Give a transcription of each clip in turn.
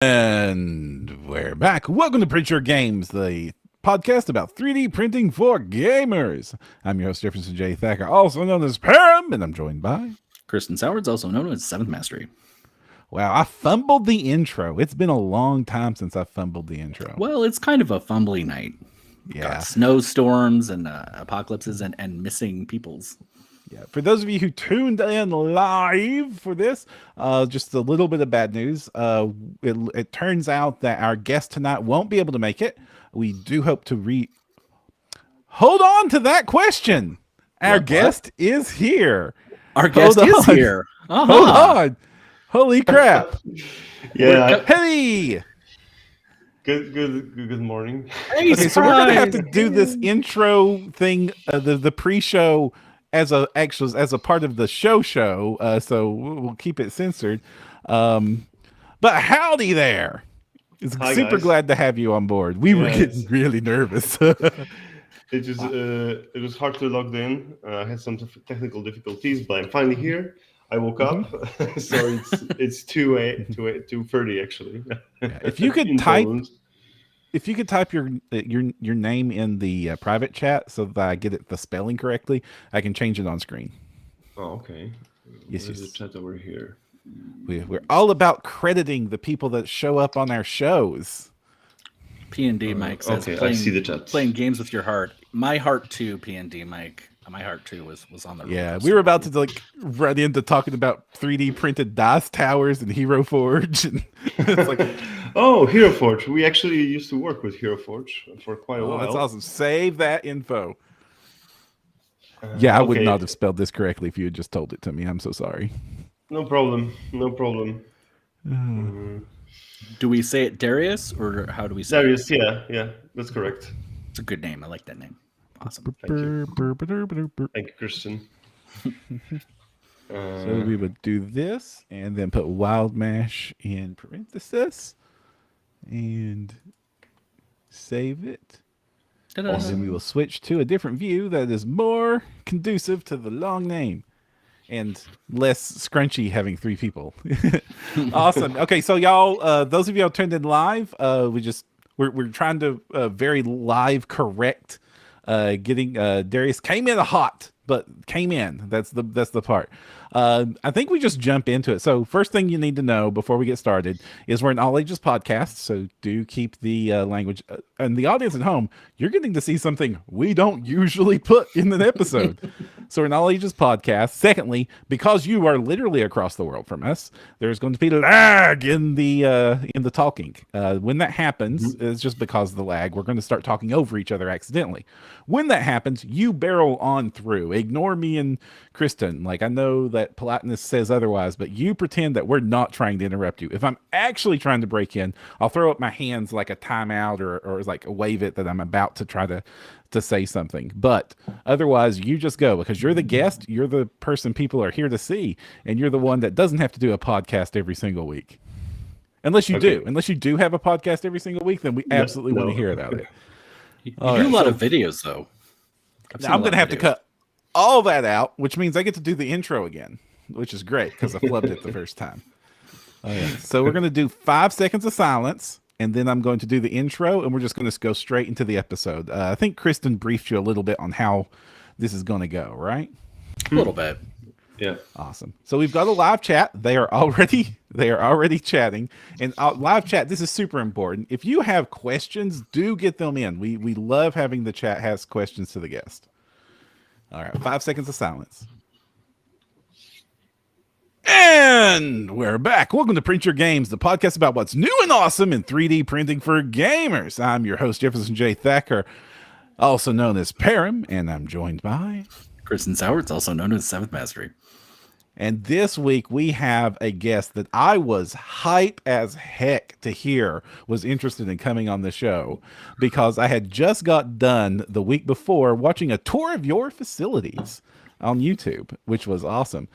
And we're back. Welcome to Print Your Games, the podcast about 3D printing for gamers. I'm your host, Jefferson J. Thacker, also known as Param, and I'm joined by Kristen Sowards, also known as Seventh Mastery. Wow, I fumbled the intro. It's been a long time since I fumbled the intro. Well, it's kind of a fumbly night. Yeah. Got snowstorms and apocalypses and missing peoples. Yeah, for those of you who tuned in live for this, just a little bit of bad news. It turns out that our guest tonight won't be able to make it. We do hope to hold on to that question. Our guest is here. Our guest is here. Hold on. Holy crap. Yeah. Hey. Good morning. Hey, okay, so we're gonna have to do this intro thing, the pre-show as a part of the show. So we'll keep it censored. But howdy there. It's Hi, super guys. glad to have you on board. We were getting really nervous. It was hard to log in. I had some technical difficulties, but I'm finally here. I woke up, so it's 2:30 actually. Yeah, if you could type your name in the private chat so that I get the spelling correctly, I can change it on screen. Oh, okay. Yes, There's a chat over here. We're all about crediting the people that show up on our shows. P&D Mike says, okay, I see the chat. Playing games with your heart. My heart too, P&D Mike. My heart too was on the road. Yeah, we were about to run into talking about 3D printed DOS towers and Hero Forge. And it's like, oh, Hero Forge. We actually used to work with Hero Forge for quite a while. That's awesome. Save that info. I would not have spelled this correctly if you had just told it to me. I'm so sorry. No problem. Do we say it Darius or how do we say Darius, yeah, that's correct. It's a good name. I like that name. Awesome. Thank you, Christian. So we would do this and then put WildMesh in parenthesis and save it. Ta-da. And then we will switch to a different view that is more conducive to the long name and less scrunchy having three people. Awesome. Okay, so y'all, those of y'all tuned in live, we're trying to very live correct getting Darius came in hot, but came in. That's the part. I think we just jump into it. So first thing you need to know before we get started is we're an all ages podcast. So do keep the language and the audience at home. You're getting to see something we don't usually put in an episode. So we're an all ages podcast. Secondly, because you are literally across the world from us, there's going to be lag in the talking. When that happens, it's just because of the lag. We're going to start talking over each other accidentally. When that happens, you barrel on through. Ignore me and Kristen. Like, I know that politeness says otherwise, but you pretend that we're not trying to interrupt you. If I'm actually trying to break in, I'll throw up my hands like a timeout or like wave it that I'm about to try to say something. But otherwise, you just go because you're the guest. You're the person people are here to see, and you're the one that doesn't have to do a podcast every single week. Unless you do. Unless you do have a podcast every single week, then we absolutely want to hear about it. You do a lot of videos, though. I'm going to have to cut all that out, which means I get to do the intro again, which is great because I flubbed it the first time. So we're going to do 5 seconds of silence, and then I'm going to do the intro, and we're just going to go straight into the episode. I think Kristen briefed you a little bit on how this is going to go, right? A little bit. Yeah. Awesome. So we've got a live chat. They are already chatting. And live chat, this is super important. If you have questions, do get them in. We love having the chat has questions to the guest. All right, 5 seconds of silence. And we're back. Welcome to Print Your Games, the podcast about what's new and awesome in 3D printing for gamers. I'm your host, Jefferson J. Thacker, also known as Param, and I'm joined by Kristen Sowards, also known as Seventh Mastery. And this week we have a guest that I was hype as heck to hear was interested in coming on the show because I had just got done the week before watching a tour of your facilities on YouTube, which was awesome.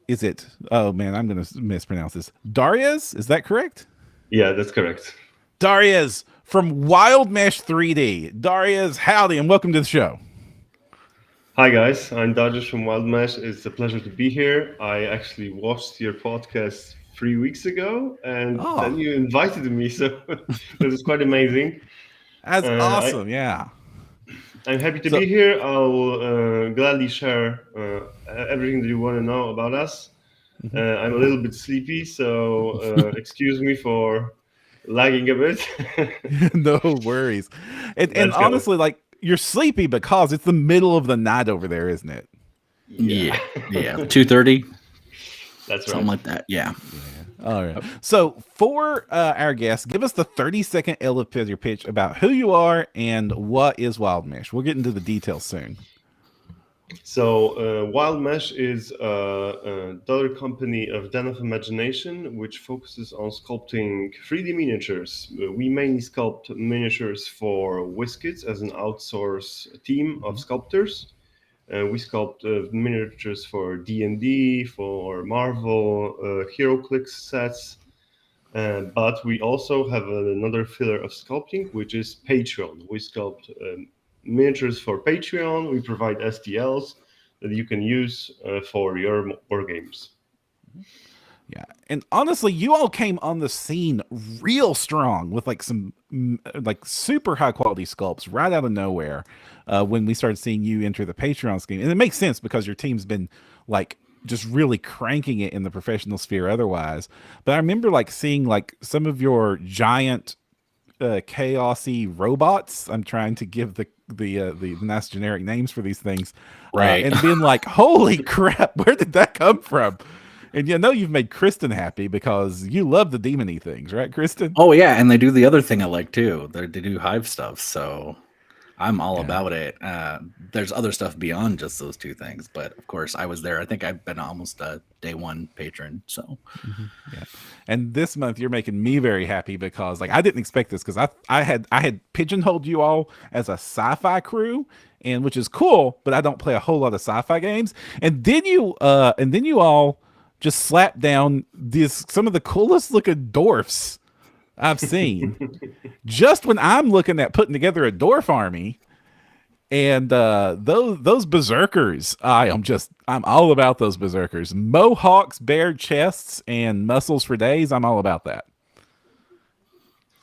Is it? Oh man, I'm going to mispronounce this. Dariusz, is that correct? Yeah, that's correct. Dariusz from WildMesh 3D. Dariusz, howdy, and welcome to the show. Hi guys, I'm Dariusz from WildMesh. It's a pleasure to be here. I actually watched your podcast 3 weeks ago, and Oh. then you invited me, so this is quite amazing. That's awesome. I'm happy to So- be here. I'll gladly share everything that you want to know about us. I'm a little bit sleepy, so excuse me for lagging a bit. No worries. And Let's go. honestly, like, you're sleepy because it's the middle of the night over there, isn't it? Yeah. 2:30. That's Something right. like that. Yeah. All right. So for our guests, give us the 30-second elevator pitch about who you are and what is WildMesh. We'll get into the details soon. So WildMesh is a daughter company of Den of Imagination, which focuses on sculpting 3D miniatures. We mainly sculpt miniatures for WizKids as an outsource team of sculptors. We sculpt miniatures for D&D, for Marvel, HeroClix sets. But we also have another pillar of sculpting, which is Patreon. We sculpt miniatures for Patreon. We provide STLs that you can use for your war games. Yeah. And honestly, you all came on the scene real strong with like some like super high quality sculpts right out of nowhere when we started seeing you enter the Patreon scheme. And it makes sense because your team's been like just really cranking it in the professional sphere otherwise. But I remember like seeing like some of your giant chaosy robots. I'm trying to give the nice generic names for these things. Right. And being like, holy crap, where did that come from? And you know you've made Kristen happy because you love the demony things, right, Kristen? Oh yeah, and they do the other thing I like too. They do hive stuff, so I'm all about it. There's other stuff beyond just those two things, but of course I was there. I think I've been almost a day one patron. So Yeah. And this month you're making me very happy because like I didn't expect this because I had pigeonholed you all as a sci-fi crew, and which is cool, but I don't play a whole lot of sci-fi games. And then you all just slapped down some of the coolest looking dwarfs I've seen. Just when I'm looking at putting together a dwarf army, and those berserkers, I'm all about those berserkers. Mohawks, bare chests, and muscles for days. I'm all about that.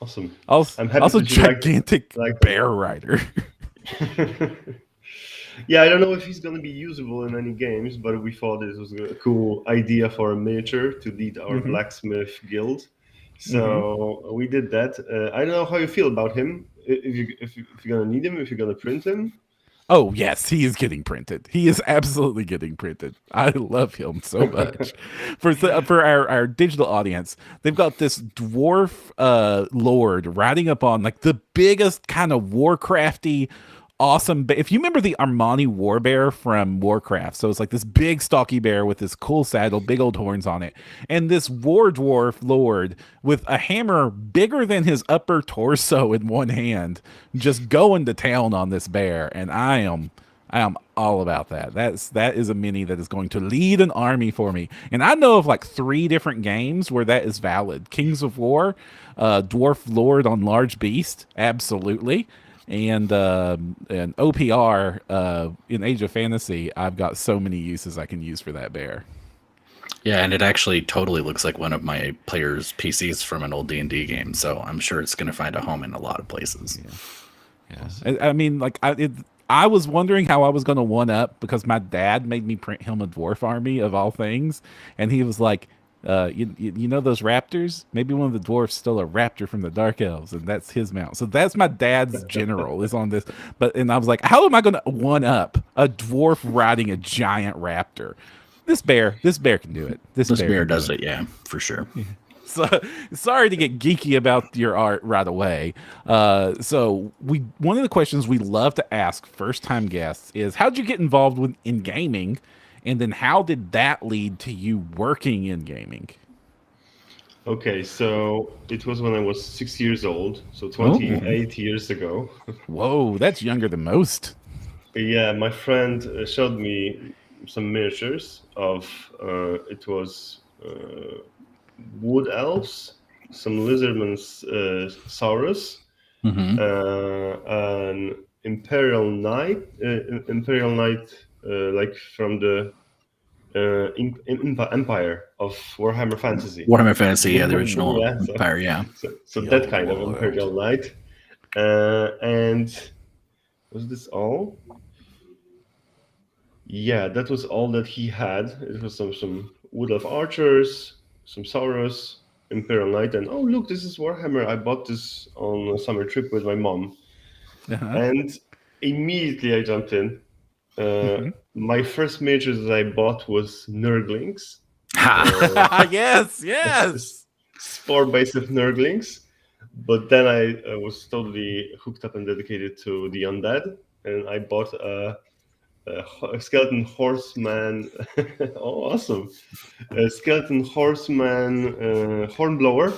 Awesome. Also, I'm happy also that you gigantic like bear rider. Yeah, I don't know if he's going to be usable in any games, but we thought this was a cool idea for a miniature to lead our blacksmith guild. So we did that. I don't know how you feel about him. If you're going to need him, if you're going to print him. Oh yes, he is getting printed. He is absolutely getting printed. I love him so much. For our digital audience, they've got this dwarf lord riding up on like the biggest kind of Warcrafty awesome if you remember the Armani war bear from Warcraft, so it's like this big stocky bear with this cool saddle, big old horns on it, and this war dwarf lord with a hammer bigger than his upper torso in one hand just going to town on this bear. And I am all about that. That is a mini that is going to lead an army for me. And I know of like 3 different games where that is valid. Kings of War, Dwarf Lord on Large Beast, absolutely. And OPR in Age of Fantasy, I've got so many uses I can use for that bear. yeah, and it actually totally looks like one of my players' PCs from an old D&D game. So I'm sure it's going to find a home in a lot of places. Yeah. I mean, like I was wondering how I was going to one up because my dad made me print him a dwarf army of all things, and he was like, you know those raptors? Maybe one of the dwarfs stole a raptor from the Dark Elves, and that's his mount. So that's my dad's general is on this. And I was like, how am I going to one up a dwarf riding a giant raptor? This bear can do it. This bear does it, yeah, for sure. So sorry to get geeky about your art right away. So one of the questions we love to ask first time guests is how'd you get involved in gaming? And then how did that lead to you working in gaming? Okay, so it was when I was 6 years old, so 28 years ago. Whoa, that's younger than most. Yeah, my friend showed me some miniatures of, it was wood elves, some lizardman saurus, an imperial knight, like from the Empire of Warhammer Fantasy. Warhammer Fantasy, yeah, the original Yeah, Empire, yeah. so The that old kind of world. Imperial Knight. And was this all? Yeah, that was all that he had. It was some Wood of Archers, some Sauros, Imperial Knight, and oh look, this is Warhammer. I bought this on a summer trip with my mom, Uh-huh. and immediately I jumped in. Mhm. My first miniatures that I bought was Nurglings, Ha! Yes, yes. spore base of Nurglings, but then I was totally hooked up and dedicated to the undead, and I bought a skeleton horseman. Oh, awesome! A skeleton horseman hornblower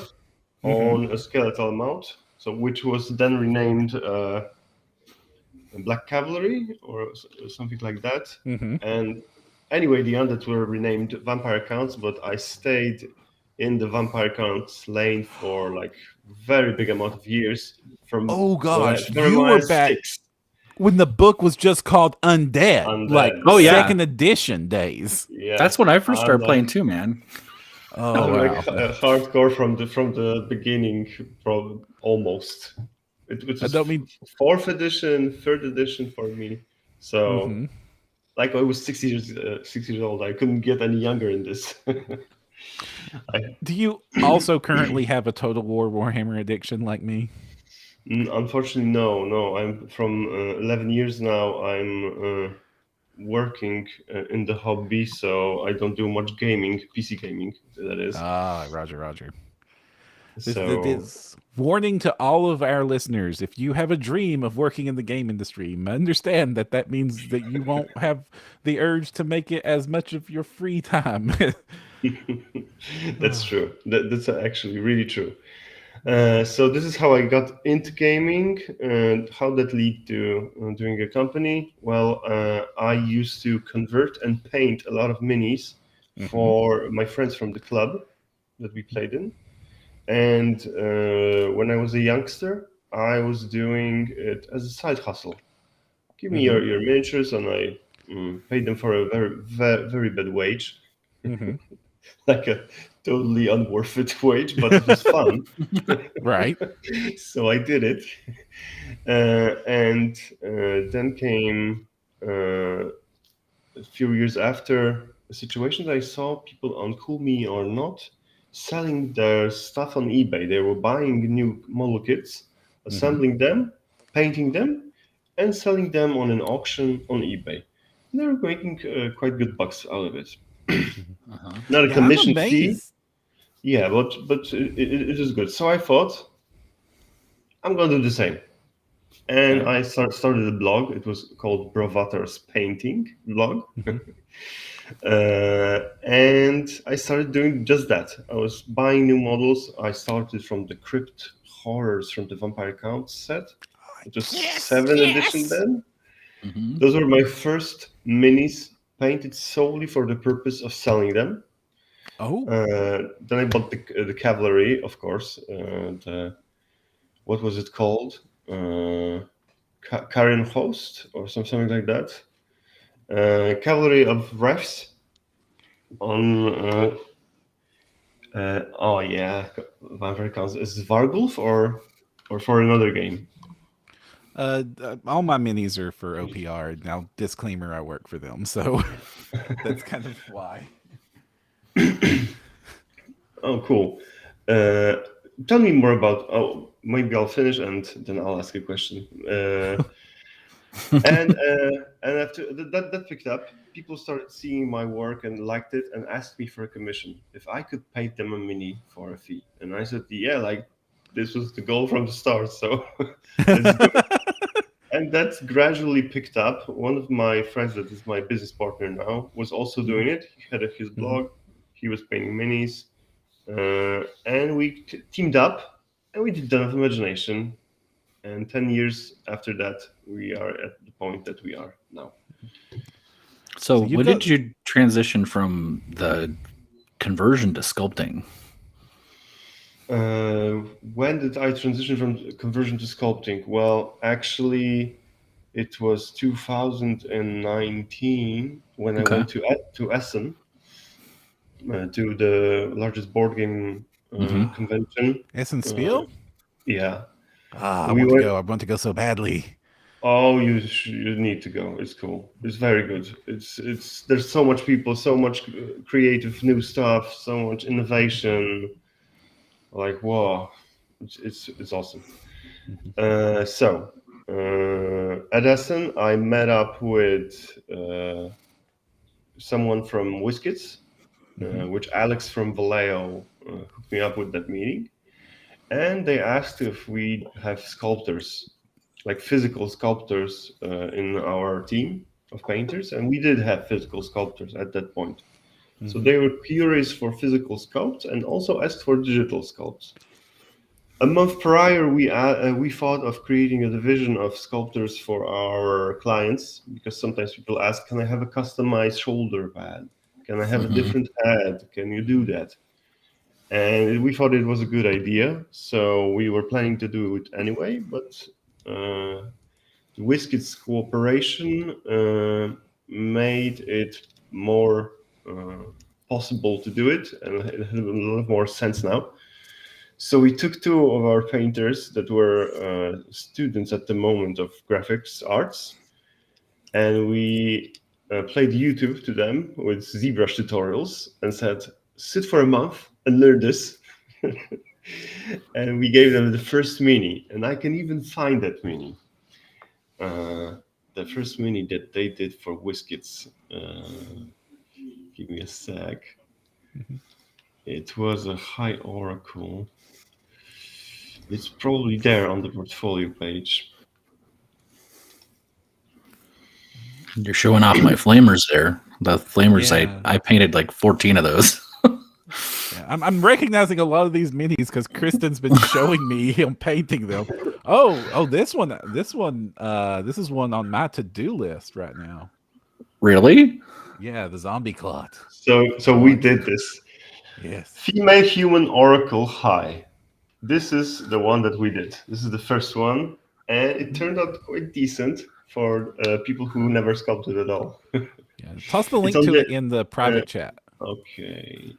on a skeletal mount, so which was then renamed Black Cavalry or something like that. Mhm. And anyway, the undead were renamed Vampire Counts, but I stayed in the Vampire Counts lane for like very big amount of years from Oh gosh, you Jeremiah were back 6 when the book was just called Undead, like undead. Oh, yeah. second edition days. Yeah, That's when I first I'm started like- playing too, man. Oh I'm like wow. hardcore from the beginning, almost. It was I don't mean fourth edition, third edition for me. So Mhm. like I was 6 years old. I couldn't get any younger in this. Do you also currently have a Total War Warhammer addiction like me? Unfortunately, no. I'm from 11 years now. I'm working in the hobby, so I don't do much gaming, PC gaming. That is. Ah, Roger. So This warning to all of our listeners: if you have a dream of working in the game industry, understand that means that you won't have the urge to make it as much of your free time. that's true. That's actually really true. So this is how I got into gaming and how that lead to doing a company. Well, I used to convert and paint a lot of minis for my friends from the club that we played in. And when I was a youngster, I was doing it as a side hustle. Give me your miniatures, and I paid them for a very bad wage, Mhm. like a totally unworth it wage, but it was fun. Right. So I did it, and then came a few years after a situation that I saw people on Cool Me or Not selling their stuff on eBay. They were buying new model kits, assembling them, painting them, and selling them on an auction on eBay. And they were making quite good bucks out of it. Not a Yeah, I'm commission fee, amazed. yeah, but it is good. So I thought I'm gonna do the same. And Okay. I started a blog. It was called Bravatar's Painting blog. And I started doing just that. I was buying new models. I started from the Crypt Horrors from the Vampire Count set. It was 7th edition then. Mhm. Those were my first minis painted solely for the purpose of selling them. Oh, Then I bought the Cavalry, of course. What was it called? Carrion Host or something like that. Cavalry of Refs on. Oh yeah, Vampire Counts. Is it Vargulf or for another game? all my minis are for OPR. Now, disclaimer: I work for them, so that's kind of why. Oh, cool. Tell me more about. Oh, maybe I'll finish and then I'll ask a question. And after that picked up, people started seeing my work and liked it and asked me for a commission if I could paint them a mini for a fee. And I said, yeah, like this was the goal from the start. So let's do it. And that's gradually picked up. One of my friends that is my business partner now was also doing it. He had his blog. He was painting minis. And we teamed up and we did Dawn of Imagination. And 10 years after that, we are at the point that we are now. So you've when got- did you transition from the conversion to sculpting? When did I transition from conversion to sculpting? Well, actually, it was 2019 when I Okay. went to Essen to the largest board game convention. Essen Spiel? Yeah, Ah, I we want to went. go. I want to go so badly. Oh, you need to go. It's cool. It's very good. It's there's so much people, so much creative new stuff, so much innovation. Like wow, it's awesome. At Essen, I met up with someone from Whiskets, which Alex from Vallejo hooked me up with that meeting, and they asked if we have sculptors, like physical sculptors, in our team of painters, and we did have physical sculptors at that point. So they were curious for physical sculpts and also asked for digital sculpts. A month prior, we thought of creating a division of sculptors for our clients, because sometimes people ask, "Can I have a customized shoulder pad? Can I have a different head? Can you do that?" And we thought it was a good idea, so we were planning to do it anyway. But the Whiskets cooperation made it more possible to do it, and it had a lot more sense now. So we took two of our painters that were students at the moment of graphics arts, and we played YouTube to them with ZBrush tutorials and said, "Sit for a month and learn this." And we gave them the first mini, and I can even find that mini. The first mini that they did for Whiskets. Give me a sec. It was a high oracle. It's probably there on the portfolio page. You're showing off my flamers there. The flamers, Yeah. I painted like 14 of those. Yeah, I'm recognizing a lot of these minis because Kristen's been showing me him painting them. Oh, this is one on my to-do list right now. Really? Yeah, the zombie clot. So we did this. Yes. Female human oracle high. This is the one that we did. This is the first one, and it turned out quite decent for people who never sculpted at all. Yeah, toss the link on to the- it in the private chat. Okay.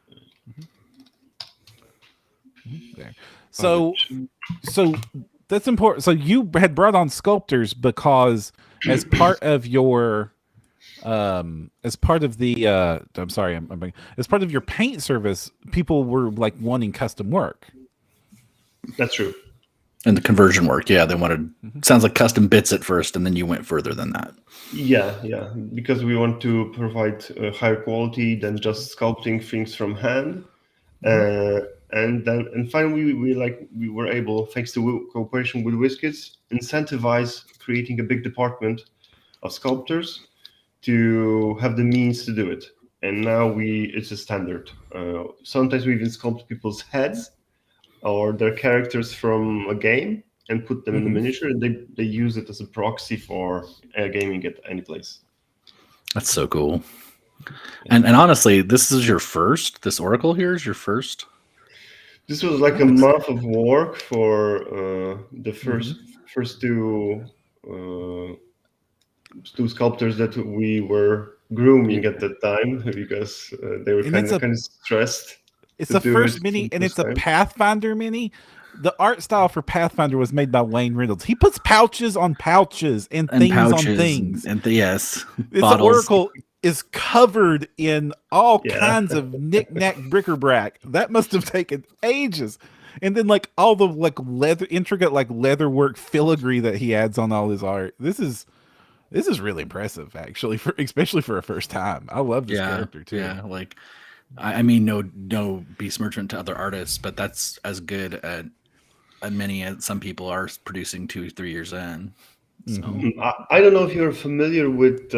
There. So that's important. So you had brought on sculptors because as part of your as part of the I'm sorry, as part of your paint service, people were like wanting custom work. That's true. And the conversion work, yeah, they wanted sounds like custom bits at first, and then you went further than that. Yeah, because we want to provide higher quality than just sculpting things from hand. And finally, we were able, thanks to cooperation with Whiskets, incentivize creating a big department of sculptors to have the means to do it. And now it's a standard. Sometimes we even sculpt people's heads or their characters from a game and put them in the miniature, and they use it as a proxy for gaming at any place. That's so cool. And honestly, this Oracle here is your first? This was like a month of work for the first two sculptors that we were grooming at that time, because they were kind of stressed. It's the first mini, and it's a Pathfinder mini. The art style for Pathfinder was made by Wayne Reynolds. He puts pouches on pouches and things on things. Yes. This Oracle is covered in all kinds of knick-knack bric-a-brac. That must have taken ages. And then like all the like intricate leather work filigree that he adds on all his art. This is really impressive, actually, especially for a first time. I love this character too. Yeah, like I mean, no besmirchment to other artists, but that's as good at many as some people are producing 2-3 years in. So. I don't know if you're familiar with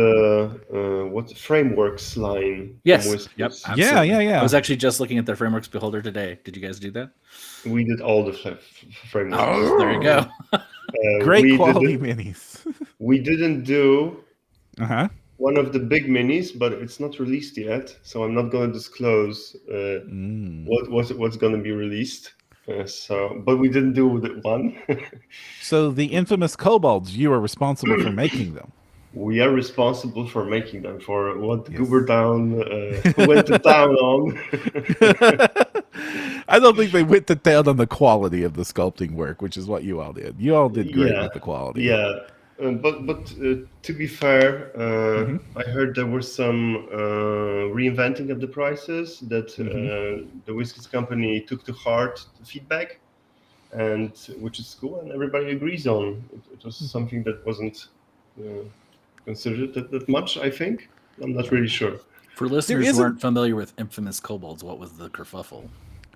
what the Frameworks line. Yes. Yep. Absolutely. Yeah. I was actually just looking at the Frameworks Beholder today. Did you guys do that? We did all the frameworks. Oh, there you go. Great quality minis. We didn't do one of the big minis, but it's not released yet, so I'm not going to disclose what's going to be released. But we didn't do the one. So the infamous kobolds, you are responsible for making them. We are responsible for making them, for what Yes. Goober Town went to town on. I don't think they went to town on the quality of the sculpting work, which is what you all did. You all did great Yeah, with the quality. yeah. But to be fair, Hmm. I heard there was some reinventing of the prices that Hmm. the Whiskies company took to heart the feedback, and which is cool, and everybody agrees on. It was something that wasn't uh, considered that much. I think I'm not really sure. For There listeners who isn't. aren't familiar with infamous kobolds, what was the kerfuffle?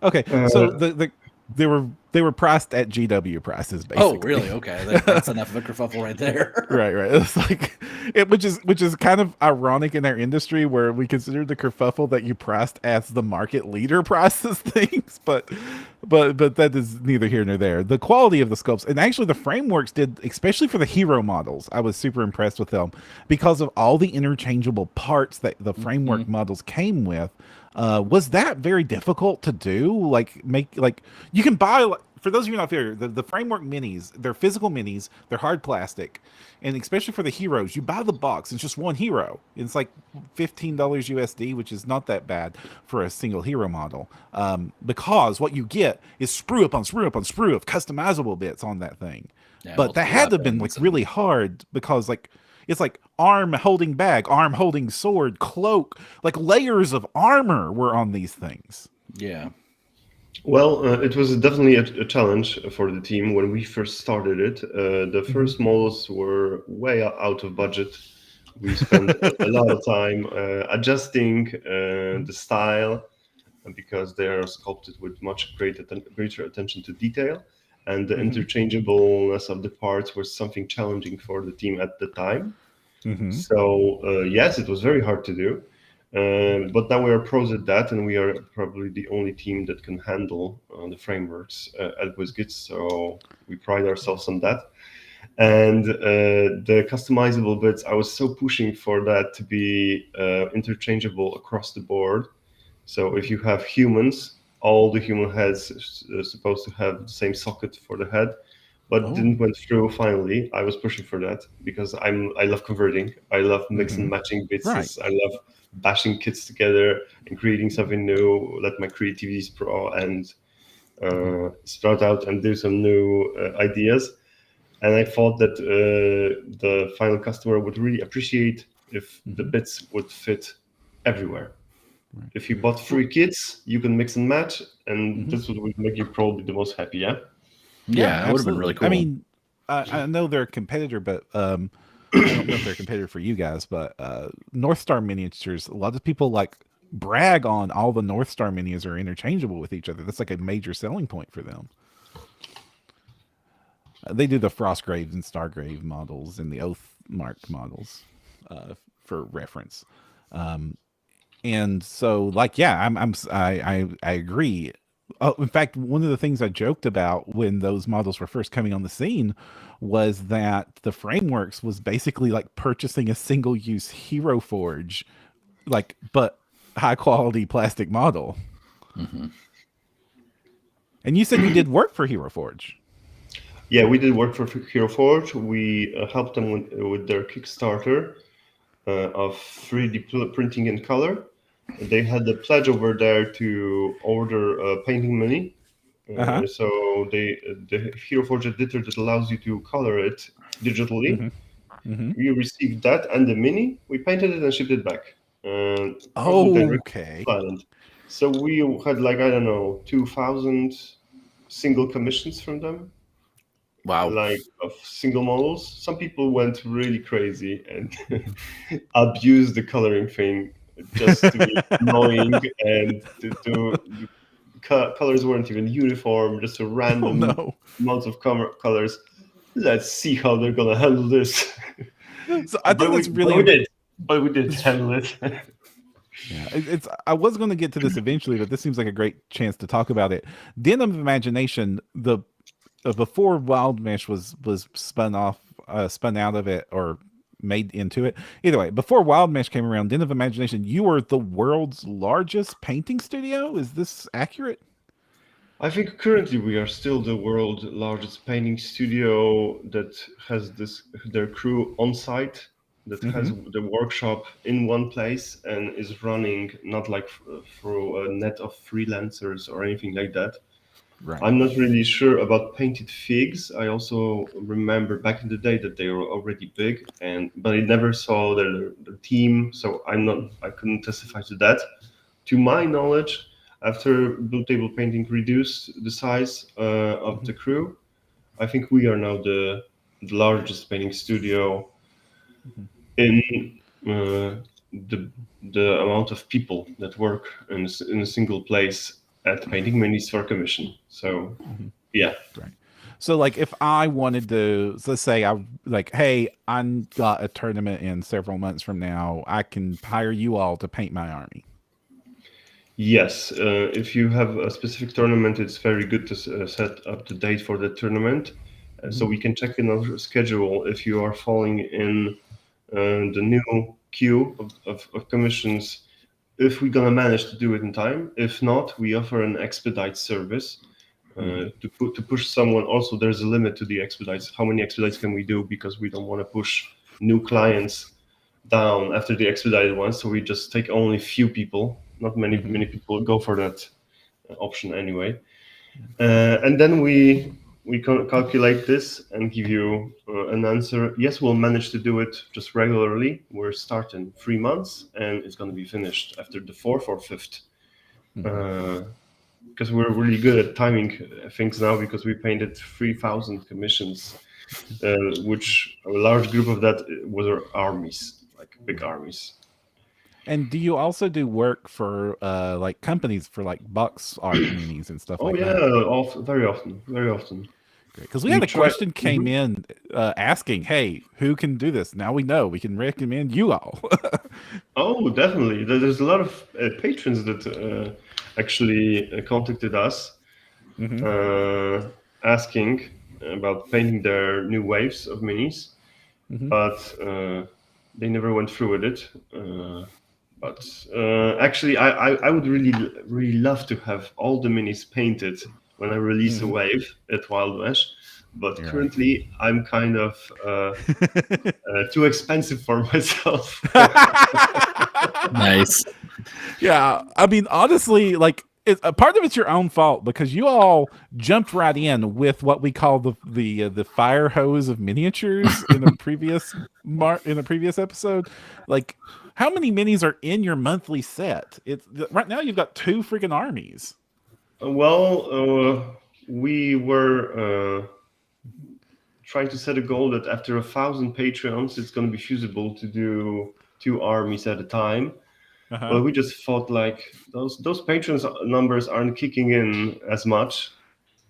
Okay, so Uh, they were priced at GW prices Oh, basically. really? Okay, that's enough of a kerfuffle right there. Right, right. It's like which is kind of ironic in our industry where we consider the kerfuffle that you priced as the market leader prices things, but that is neither here nor there. The quality of the sculpts and actually the frameworks did, especially for the hero models, I was super impressed with them because of all the interchangeable parts that the framework Mhm. models came with. Was that very difficult to do? Like make like you can buy for those of you not familiar, the framework minis, they're physical minis, they're hard plastic, and especially for the heroes, you buy the box. It's just one hero. It's like $15 USD, which is not that bad for a single hero model. Because what you get is sprue up on sprue up on sprue of customizable bits on that thing. Yeah, But that multiple had to have been like weapons really and hard because like it's like arm holding bag, arm holding sword, cloak, like layers of armor were on these things. yeah. Well, it was definitely a challenge for the team when we first started it. The Hmm. first models were way out of budget. We spent a lot of time adjusting the style because they are sculpted with much greater attention to detail. And the Hmm. interchangeableness of the parts was something challenging for the team at the time. Hmm. So yes, it was very hard to do. But now we are pros at that, and we are probably the only team that can handle the frameworks at WizKids. So we pride ourselves on that. And the customizable bits, I was so pushing for that to be interchangeable across the board. So if you have humans, all the human heads are supposed to have the same socket for the head, but Oh. didn't went through. Finally, I was pushing for that because I love converting. I love mix and Hmm. matching Right. bits. I love bashing kits together and creating something new. Let my creativity sprawl and sprout out and do some new ideas. And I thought that the final customer would really appreciate if the Hmm. bits would fit everywhere. Right. If you bought Well, three kits, you can mix and match, and mhm. this would make you probably the most happy. Yeah. Yeah, Yeah, it would have been really absolutely. I cool. mean, I know they're a competitor, but I don't know if they're a competitor for you guys. But North Star miniatures, a lot of people like brag on all the North Star minis are interchangeable with each other. That's like a major selling point for them. They do the Frostgrave and Stargrave models and the Oath Mark models for reference. Um, and so like yeah I agree. Oh, in fact, one of the things I joked about when those models were first coming on the scene was that the frameworks was basically like purchasing a single use hero forge, like but high quality plastic model. Hmm. And you said you did work for hero forge. Yeah, we did work for Hero Forge. We helped them with their Kickstarter of 3D printing in color. They had the pledge over there to order a painting mini. Uh-huh. So the Hero Forge editor that allows you to color it digitally. Mm-hmm. Mm-hmm. We received that and the mini. We painted it and shipped it back. Probably direct Okay. client. So we had like I don't know 2,000 single commissions from them, Wow. like of single models. Some people went really crazy and abused the coloring thing just to be annoying and to colors weren't even uniform, just a Oh random no. amounts of colors. Let's see how they're gonna handle this. So I think but we that's but really we did. But we did it's handle it. Yeah, it's. I was going to get to this eventually, but this seems like a great chance to talk about it. Den of Imagination, the before WildMesh was spun out of it or made into it. Either way, before WildMesh came around, Den of Imagination, you were the world's largest painting studio. Is this accurate? I think currently we are still the world's largest painting studio that has their crew on site that has the workshop in one place and is running not like through a net of freelancers or anything like that. Right. I'm not really sure about Painted Figs. I also remember back in the day that they were already big, but I never saw their team, so I couldn't testify to that. To my knowledge, after Blue Table Painting reduced the size of the crew, I think we are now the largest painting studio in the amount of people that work in a single place at painting minis for commission. So yeah. Right. So like if I wanted to, so let's say I like, hey, I got a tournament in several months from now, I can hire you all to paint my army. Yes, if you have a specific tournament, it's very good to set up the date for the tournament, so we can check in our schedule if you are falling in the new queue of commissions. If we're gonna manage to do it in time, if not, we offer an expedite service to push someone. Also, there's a limit to the expedites. How many expedites can we do? Because we don't want to push new clients down after the expedited one. So we just take only few people. Not many people go for that option anyway. And then we calculate this and give you an answer. Yes, we'll manage to do it just regularly. We're starting 3 months, and it's going to be finished after the 4th or 5th. Because we're really good at timing things now, because we painted 3,000 commissions, which a large group of that was our armies, like big armies. And do you also do work for like companies for like box art minis and stuff like that? Oh yeah, very often. Because we had a question came in asking, hey, who can do this? Now we know. We can recommend you all. Oh, definitely. There's a lot of patrons that actually contacted us asking about painting their new waves of minis, but they never went through with it. But actually, I would really love to have all the minis painted when I release a wave at WildMesh. But currently, I'm kind of too expensive for myself. Nice. Yeah, I mean, honestly, like a part of it's your own fault, because you all jumped right in with what we call the fire hose of miniatures in a previous episode. Like, how many minis are in your monthly set? It's right now you've got 2 freaking armies. Well, we were trying to set a goal that after 1,000 Patreons, it's going to be feasible to do 2 armies at a time. Well, we just thought like those patrons numbers aren't kicking in as much.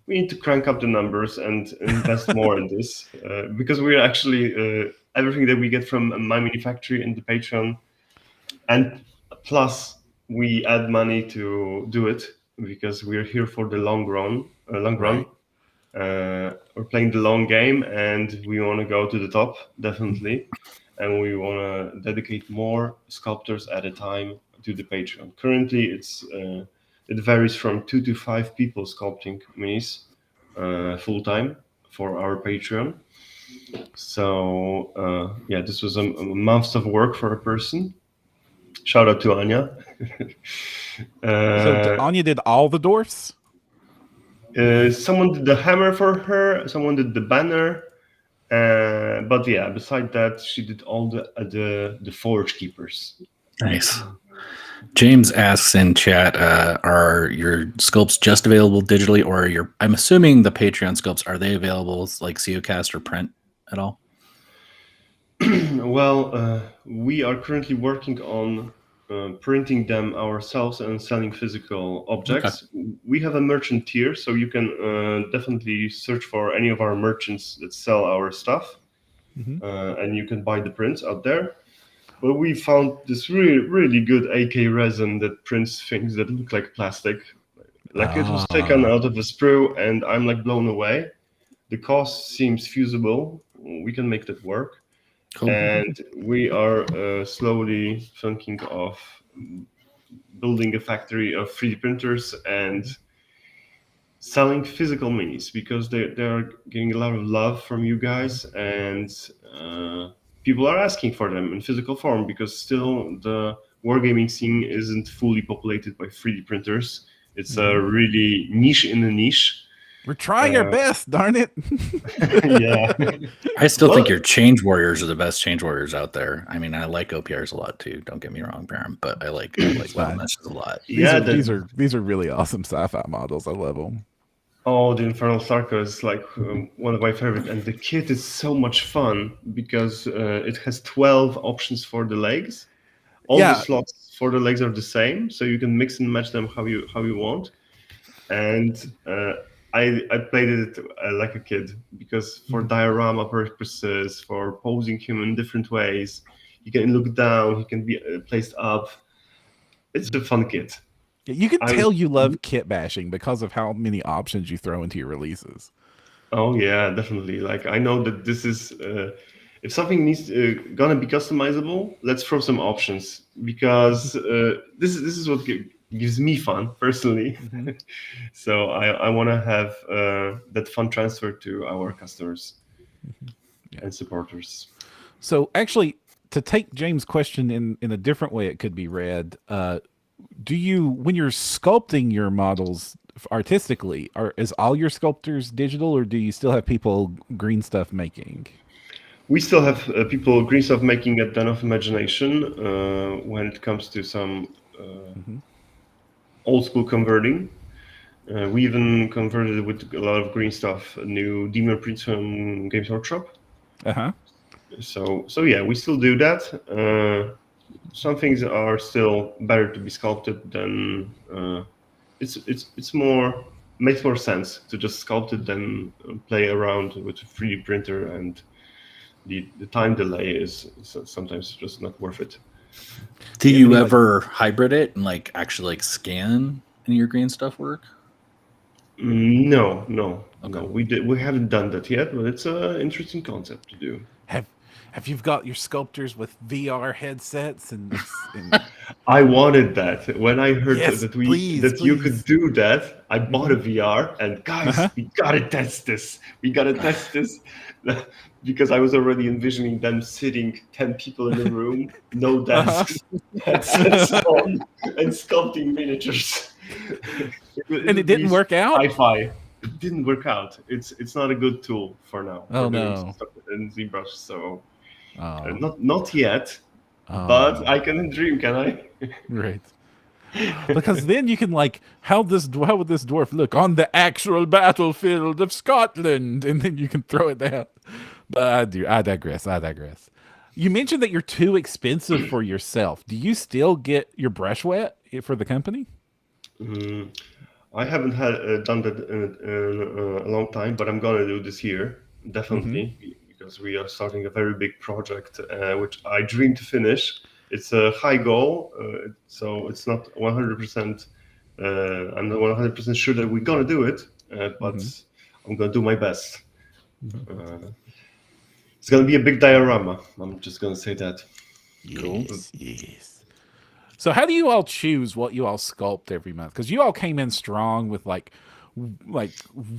We need to crank up the numbers and invest more in this, because we're actually everything that we get from My Mini Factory and the Patreon, and plus we add money to do it, because we're here for the long run. Right. We're playing the long game, and we want to go to the top, definitely. And we want to dedicate more sculptors at a time to the Patreon. Currently, it varies from 2 to 5 people sculpting minis full time for our Patreon. So yeah, this was a month of work for a person. Shout out to Anya. So Anya did all the dwarfs? Someone did the hammer for her. Someone did the banner. But yeah, beside that, she did all the forge keepers. Nice. James asks in chat, are your sculpts just available digitally, or I'm assuming the Patreon sculpts, are they available like COCast or print at all? Well, we are currently working on printing them ourselves and selling physical objects. Okay. We have a merchant tier, so you can definitely search for any of our merchants that sell our stuff, and you can buy the prints out there. But we found this really good AK resin that prints things that look like plastic. Like it was taken out of a sprue, and I'm like blown away. The cost seems feasible. We can make that work. Cool. And we are slowly thinking of building a factory of 3D printers and selling physical minis, because they are getting a lot of love from you guys, and people are asking for them in physical form because still the wargaming scene isn't fully populated by 3D printers. It's a really niche in a niche. We're trying our best, darn it. Yeah. I still think your Change Warriors are the best Change Warriors out there. I mean, I like OPRs a lot too. Don't get me wrong, Baron, but I like WildMesh a lot. These are really awesome sci-fi models. I love them. Oh, the Infernal Sarko is like one of my favorite, and the kit is so much fun because it has 12 options for the legs. All the slots for the legs are the same, so you can mix and match them how you want. And I played it like a kid because for diorama purposes, for posing him in different ways, he can look down, he can be placed up. It's a fun kit. You can tell you love kit bashing because of how many options you throw into your releases. Oh yeah, definitely. Like I know that this is if something needs gonna be customizable, let's throw some options because this is what gives me fun personally. So I want to have that fun transfer to our customers and supporters. So actually, to take James' question in a different way, it could be read. Do you, when you're sculpting your models artistically, is all your sculptors digital, or do you still have people green stuff making? We still have people green stuff making at Den of Imagination when it comes to some old school converting. We even converted with a lot of green stuff, new Demon prints from Games Workshop. So yeah, we still do that. Some things are still better to be sculpted than it's more makes more sense to just sculpt it than play around with a 3D printer, and the time delay is sometimes just not worth it. Do you ever hybrid it and actually scan any of your green stuff work? No. We haven't done that yet, but it's an interesting concept to do. Have you got your sculptors with VR headsets and I wanted that. When I heard that please. you could do that, I bought a VR, and guys, we gotta test this. We gotta test this because I was already envisioning them sitting 10 people in a room, no desks, headsets on, and sculpting miniatures. And it didn't work out. Sci-fi. It didn't work out. It's not a good tool for now. Oh no. In ZBrush, so not yet. But I can dream, can I? Right. Because then you can how would this dwarf look on the actual battlefield of Scotland, and then you can throw it down. But I digress. You mentioned that you're too expensive for yourself. Do you still get your brush wet for the company? I haven't done that in a long time, but I'm gonna do this year definitely because we are starting a very big project, which I dream to finish. It's a high goal, so it's not 100%. I'm not 100% sure that we're gonna do it, but I'm gonna do my best. It's gonna be a big diorama. I'm just gonna say that. Yes. So how do you all choose what you all sculpt every month? Because you all came in strong with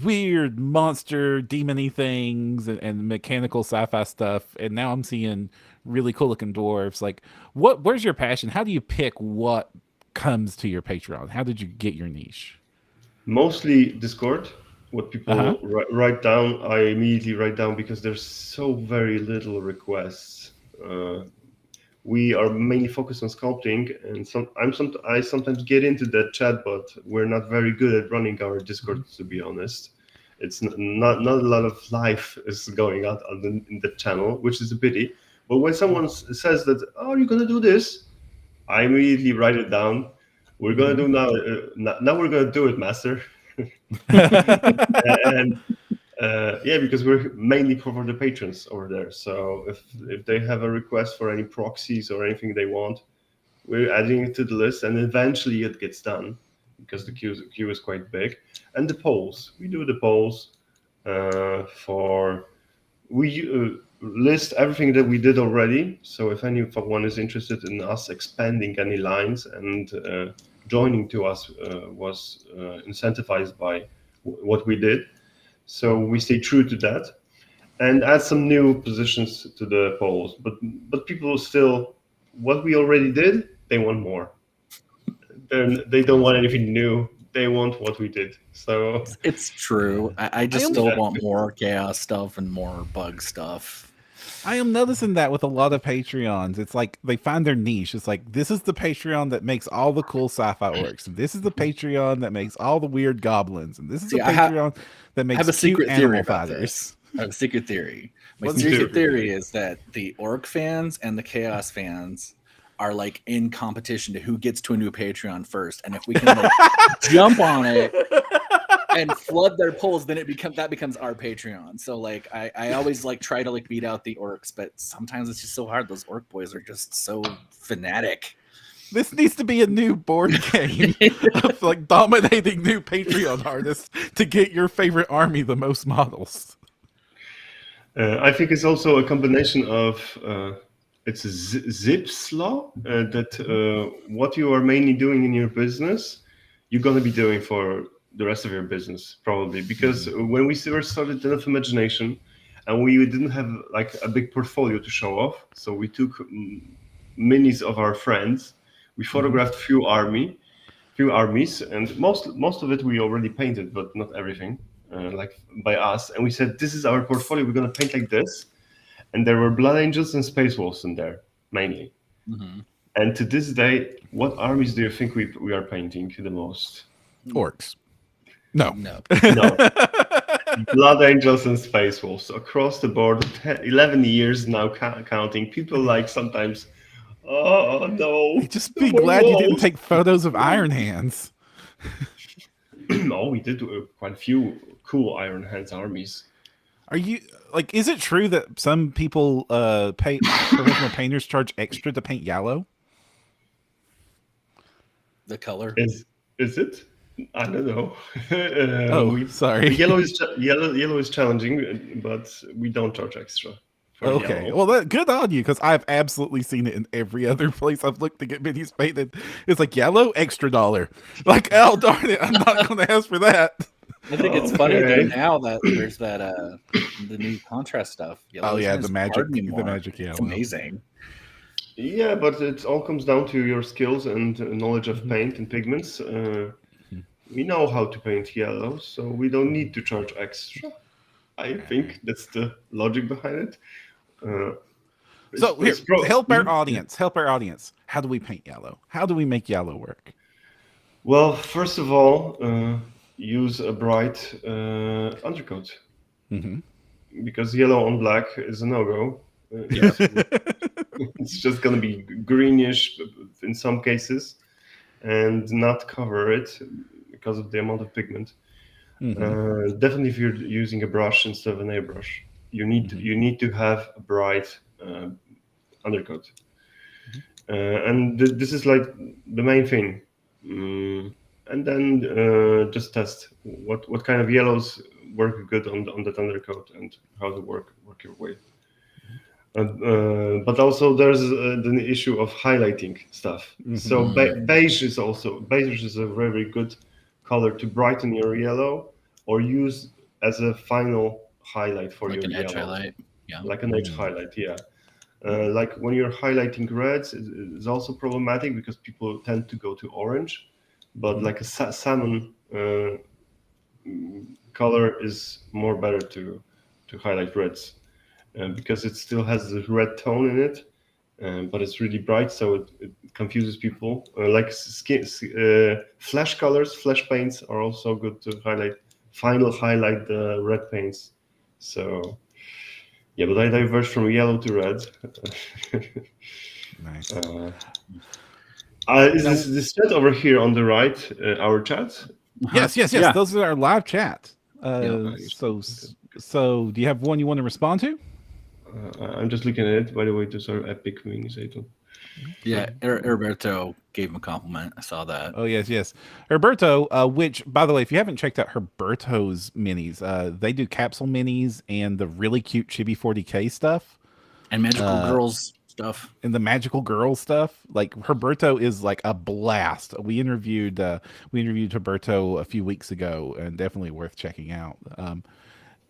weird monster demon-y things and mechanical sci-fi stuff, and now I'm seeing really cool looking dwarves. Where's your passion? How do you pick what comes to your Patreon? How did you get your niche? Mostly Discord. What people write down, I immediately write down because there's so very little requests. We are mainly focused on sculpting, and I sometimes get into that chat, but we're not very good at running our Discord, to be honest. It's not a lot of life is going on in the channel, which is a pity. But when someone says that, "Oh, you're gonna do this," I immediately write it down. We're gonna do now. Now we're gonna do it, master. And because we're mainly for the patrons over there. So if they have a request for any proxies or anything they want, we're adding it to the list, and eventually it gets done because the queue is quite big. And the polls, we do the polls we list everything that we did already. So if anyone is interested in us expanding any lines and joining to us was incentivized by what we did. So we stay true to that. and add some new positions to the polls. But people still, what we already did, they want more. They don't want anything new. They want what we did. So It's true. I just am- still want more chaos stuff and more bug stuff. I am noticing that with a lot of Patreons. It's like they find their niche. It's like, this is the Patreon that makes all the cool sci-fi orcs, and this is the Patreon that makes all the weird goblins, and this is See, the I Patreon that I makes have a cute secret theory animal about fighters. this. I have a secret theory. My What's your secret theory? theory is that the orc fans and the chaos fans are like in competition to who gets to a new Patreon first, and if we can like jump on it and flood their polls, then that becomes our Patreon. So like I always like try to like beat out the orcs, but sometimes it's just so hard. Those orc boys are just so fanatic. This needs to be a new board game of like dominating new Patreon artists to get your favorite army the most models. I think it's also a combination of it's a Zipf's law that what you are mainly doing in your business, you're going to be doing for the rest of your business probably, because when we first started Den of Imagination, and we didn't have like a big portfolio to show off, so we took minis of our friends, we photographed few armies, and most of it we already painted, but not everything. Like by us, and we said, this is our portfolio, we're going to paint like this, and there were blood angels and space wolves in there mainly. And to this day, what armies do you think we are painting the most? Orcs. No. No. No. Blood angels and space wolves across the board. 11 years now counting. People like sometimes, oh no, Just be glad you didn't take photos of Iron Hands. No, we did quite a few cool Iron Hands armies. Are you like? Is it true that some people pay professional painters charge extra to paint yellow? The color. Is it? I don't know. Sorry. Yellow is challenging, but we don't charge extra. For Okay, yellow. well, good on you, because I've absolutely seen it in every other place I've looked to get minis painted. It's like yellow, extra $1. Like, oh darn it, I'm not going to ask for that. I think it's funny though now that there's that the new contrast stuff. Oh yeah, isn't the as hard magic anymore. yellow. It's amazing. Yeah, but it all comes down to your skills and knowledge of paint and pigments. We know how to paint yellow, so we don't need to charge extra. I think that's the logic behind it. So here, help our audience. Help our audience. How do we paint yellow? How do we make yellow work? Well, first of all, use a bright undercoat, because yellow on black is a no-go. It's just going to be greenish in some cases and not cover it because of the amount of pigment. Definitely, if you're using a brush instead of an airbrush, you need to have a bright undercoat, and this is like the main thing. And then just test what kind of yellows work good on that undercoat and how to work your way. But also there's the issue of highlighting stuff. So beige is a very good color to brighten your yellow or use as a final highlight for Like your an edge yellow. highlight. Yeah. Like an edge highlight, yeah. Like when you're highlighting reds, it's also problematic because people tend to go to orange, but like a salmon color is more better to highlight reds. Because it still has the red tone in it, but it's really bright, so it confuses people. Flash colors, flash paints are also good to highlight the red paints. So, yeah, but I diverged from yellow to red. Nice. Is this chat over here on the right our chat? Yes. Yeah. Those are our live chat. Yeah. So do you have one you want to respond to? I'm just looking at it. By the way, those are epic wings. Yeah, Roberto gave him a compliment. I saw that. Oh yes. Herberto, which by the way, if you haven't checked out Herberto's minis, they do capsule minis and the really cute Chibi 40K stuff. And magical girls stuff. And the magical girl stuff. Like Herberto is like a blast. We interviewed Herberto a few weeks ago and definitely worth checking out.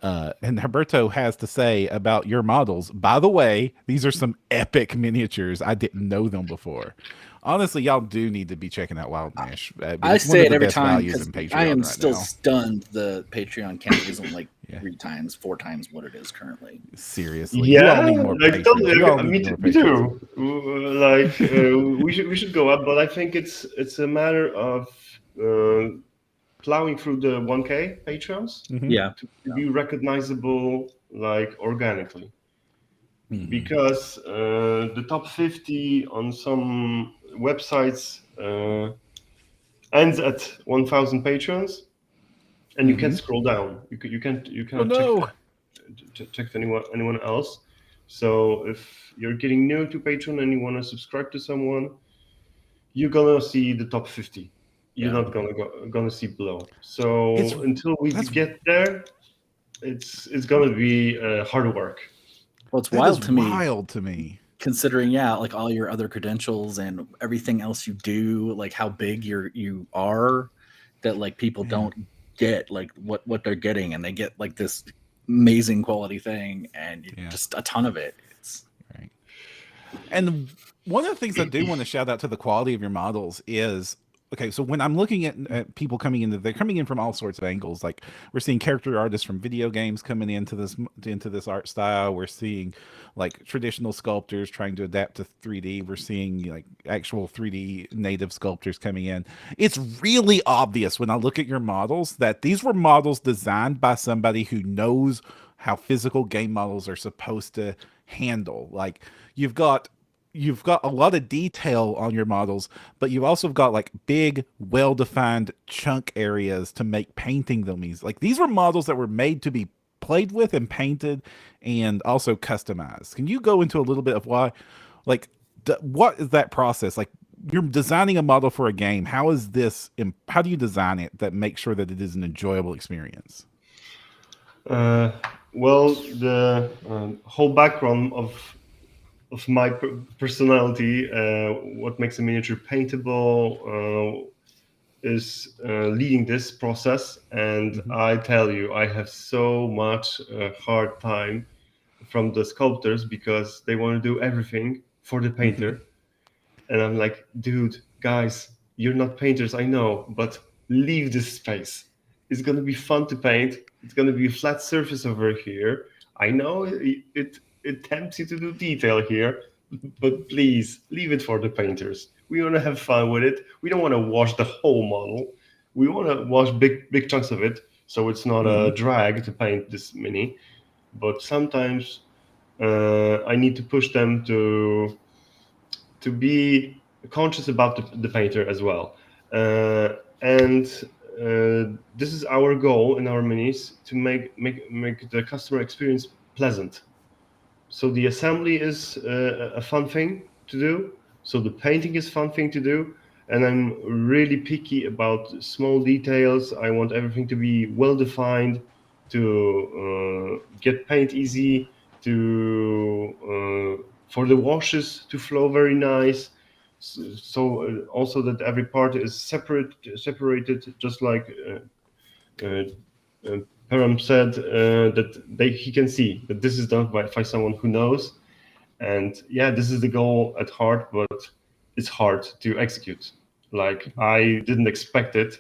And Herberto has to say about your models. By the way, these are some epic miniatures. I didn't know them before. Honestly, y'all do need to be checking out WildMesh. I It's one say of it the every best time values because in I am Patreon right still now. stunned the Patreon count isn't like Yeah. 3 times, 4 times what it is currently. Seriously, you all need more like patrons. totally. You all need Me, more me patrons. too. We should go up, but I think it's a matter of plowing through the 1K patrons Mhm. Yeah. to be recognizable like organically. Mhm. Because the top 50 on some websites ends at 1,000 patrons, and you can't Mhm. scroll down. You Oh cannot no! check anyone else. So if you're getting new to Patreon and you want to subscribe to someone, you're gonna see the top 50. You're Yeah. not gonna see below. So until we that's get there, it's gonna be hard work. Well, it's that is wild to me wild to me. considering, like all your other credentials and everything else you do, like how big you are, that like people don't get like what they're getting, and they get like this amazing quality thing and just a ton of it. It's right. And one of the things I do want to shout out to the quality of your models is, okay, so when I'm looking at people coming in, they're coming in from all sorts of angles. Like we're seeing character artists from video games coming into this art style. We're seeing like traditional sculptors trying to adapt to 3D. We're seeing like actual 3D native sculptors coming in. It's really obvious when I look at your models that these were models designed by somebody who knows how physical game models are supposed to handle. Like you've got a lot of detail on your models, but you've also got like big, well-defined chunk areas to make painting them easy. Like these were models that were made to be played with and painted and also customized. Can you go into a little bit of why, like, what is that process? Like you're designing a model for a game. How do you design it that makes sure that it is an enjoyable experience? Well, the whole background of my personality, what makes a miniature paintable, is leading this process. And I tell you, I have so much hard time from the sculptors because they want to do everything for the painter. And I'm like, dude, guys, you're not painters, I know, but leave this space. It's going to be fun to paint. It's going to be a flat surface over here. I know it tempts you to do detail here, but please leave it for the painters. We want to have fun with it. We don't want to wash the whole model. We want to wash big chunks of it, so it's not a drag to paint this mini. But sometimes I need to push them to be conscious about the painter as well. And this is our goal in our minis, to make the customer experience pleasant. So the assembly is a fun thing to do. So the painting is fun thing to do. And I'm really picky about small details. I want everything to be well defined, to get paint easy, for the washes to flow very nice. So also that every part is separated, just like uh, uh, Param said, that he can see that this is done by someone who knows. And yeah, this is the goal at heart, but it's hard to execute. Like I didn't expect it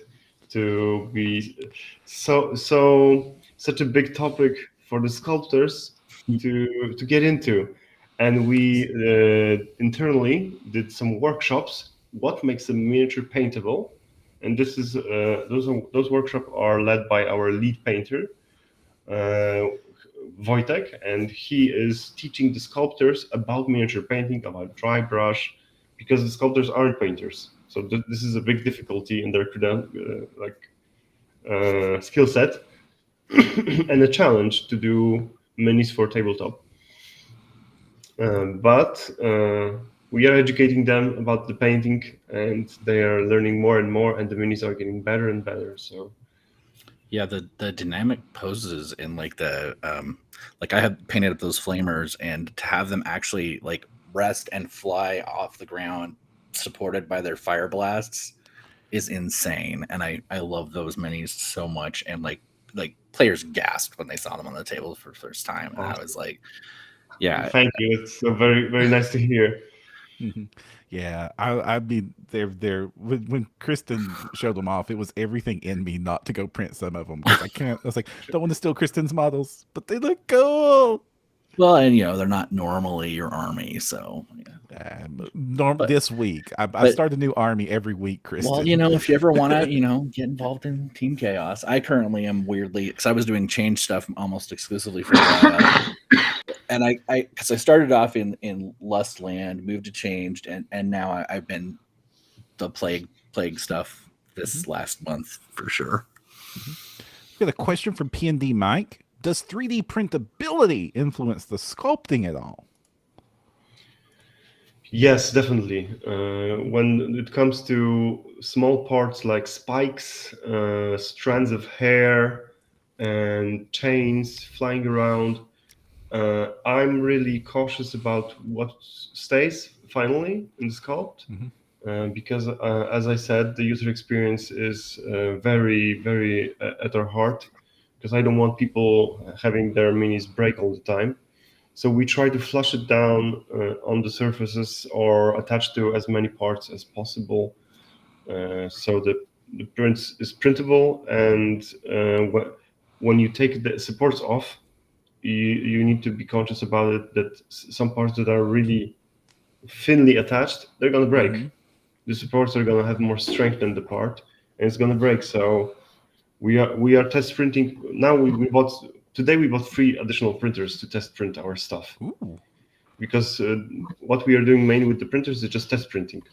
to be such a big topic for the sculptors to get into. And we internally did some workshops. What makes a miniature paintable? And this is those workshops are led by our lead painter, uh, Wojtek, and he is teaching the sculptors about miniature painting, about dry brush, because the sculptors aren't painters. So this is a big difficulty in their skill set, and a challenge to do minis for tabletop. But we are educating them about the painting, and they are learning more and more, and the minis are getting better and better. So yeah, the dynamic poses in like the like I had painted up those flamers, and to have them actually like rest and fly off the ground supported by their fire blasts is insane. And I love those minis so much. And like like players gasped when they saw them on the table for the first time, and I was like, yeah, Thank you. It's so very, very nice to hear. Yeah, I'd be there when Kristen showed them off. It was everything in me not to go print some of them because I can't. I was like, don't want to steal Kristen's models, but they look cool. well, and they're not normally your army, so This week, I start a new army every week, Kristen. well, if you ever want to get involved in Team Chaos, I currently am weirdly, because I was doing change stuff almost exclusively for a while. And I because I started off in Lustland, moved to Changed, and now I've been the plague stuff this last month for sure. We got a question from P&D Mike. Does 3D printability influence the sculpting at all? Yes, definitely. When it comes to small parts like spikes, strands of hair, and chains flying around, I'm really cautious about what stays finally in the sculpt. Because, as I said, the user experience is very, very at our heart, because I don't want people having their minis break all the time. So we try to flush it down on the surfaces or attach to as many parts as possible, so the print is printable. And when you take the supports off, you need to be conscious about it, that some parts that are really thinly attached, they're going to break. The supports are going to have more strength than the part, and it's going to break. So we are test printing now. Today we bought 3 additional printers to test print our stuff. Ooh. Because what we are doing mainly with the printers is just test printing.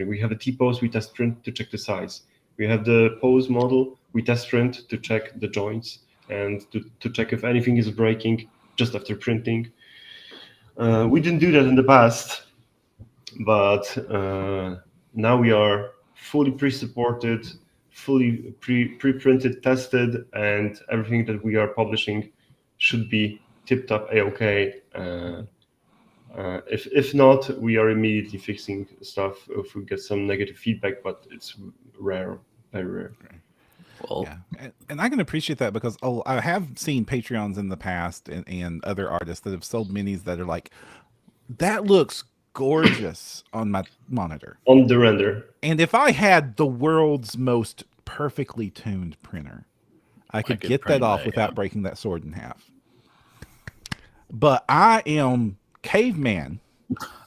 We have a T-pose, we test print to check the size. We have the pose model, we test print to check the joints and to check if anything is breaking just after printing. We didn't do that in the past, but now we are fully pre-supported, fully pre-printed, tested, and everything that we are publishing should be tipped up A-OK. If not, we are immediately fixing stuff if we get some negative feedback, but it's rare, very rare. Well, yeah, and I can appreciate that because I have seen Patreons in the past and other artists that have sold minis that are like, that looks gorgeous on my monitor. On the render. And if I had the world's most perfectly tuned printer, I could get that off without breaking that sword in half. But I am caveman.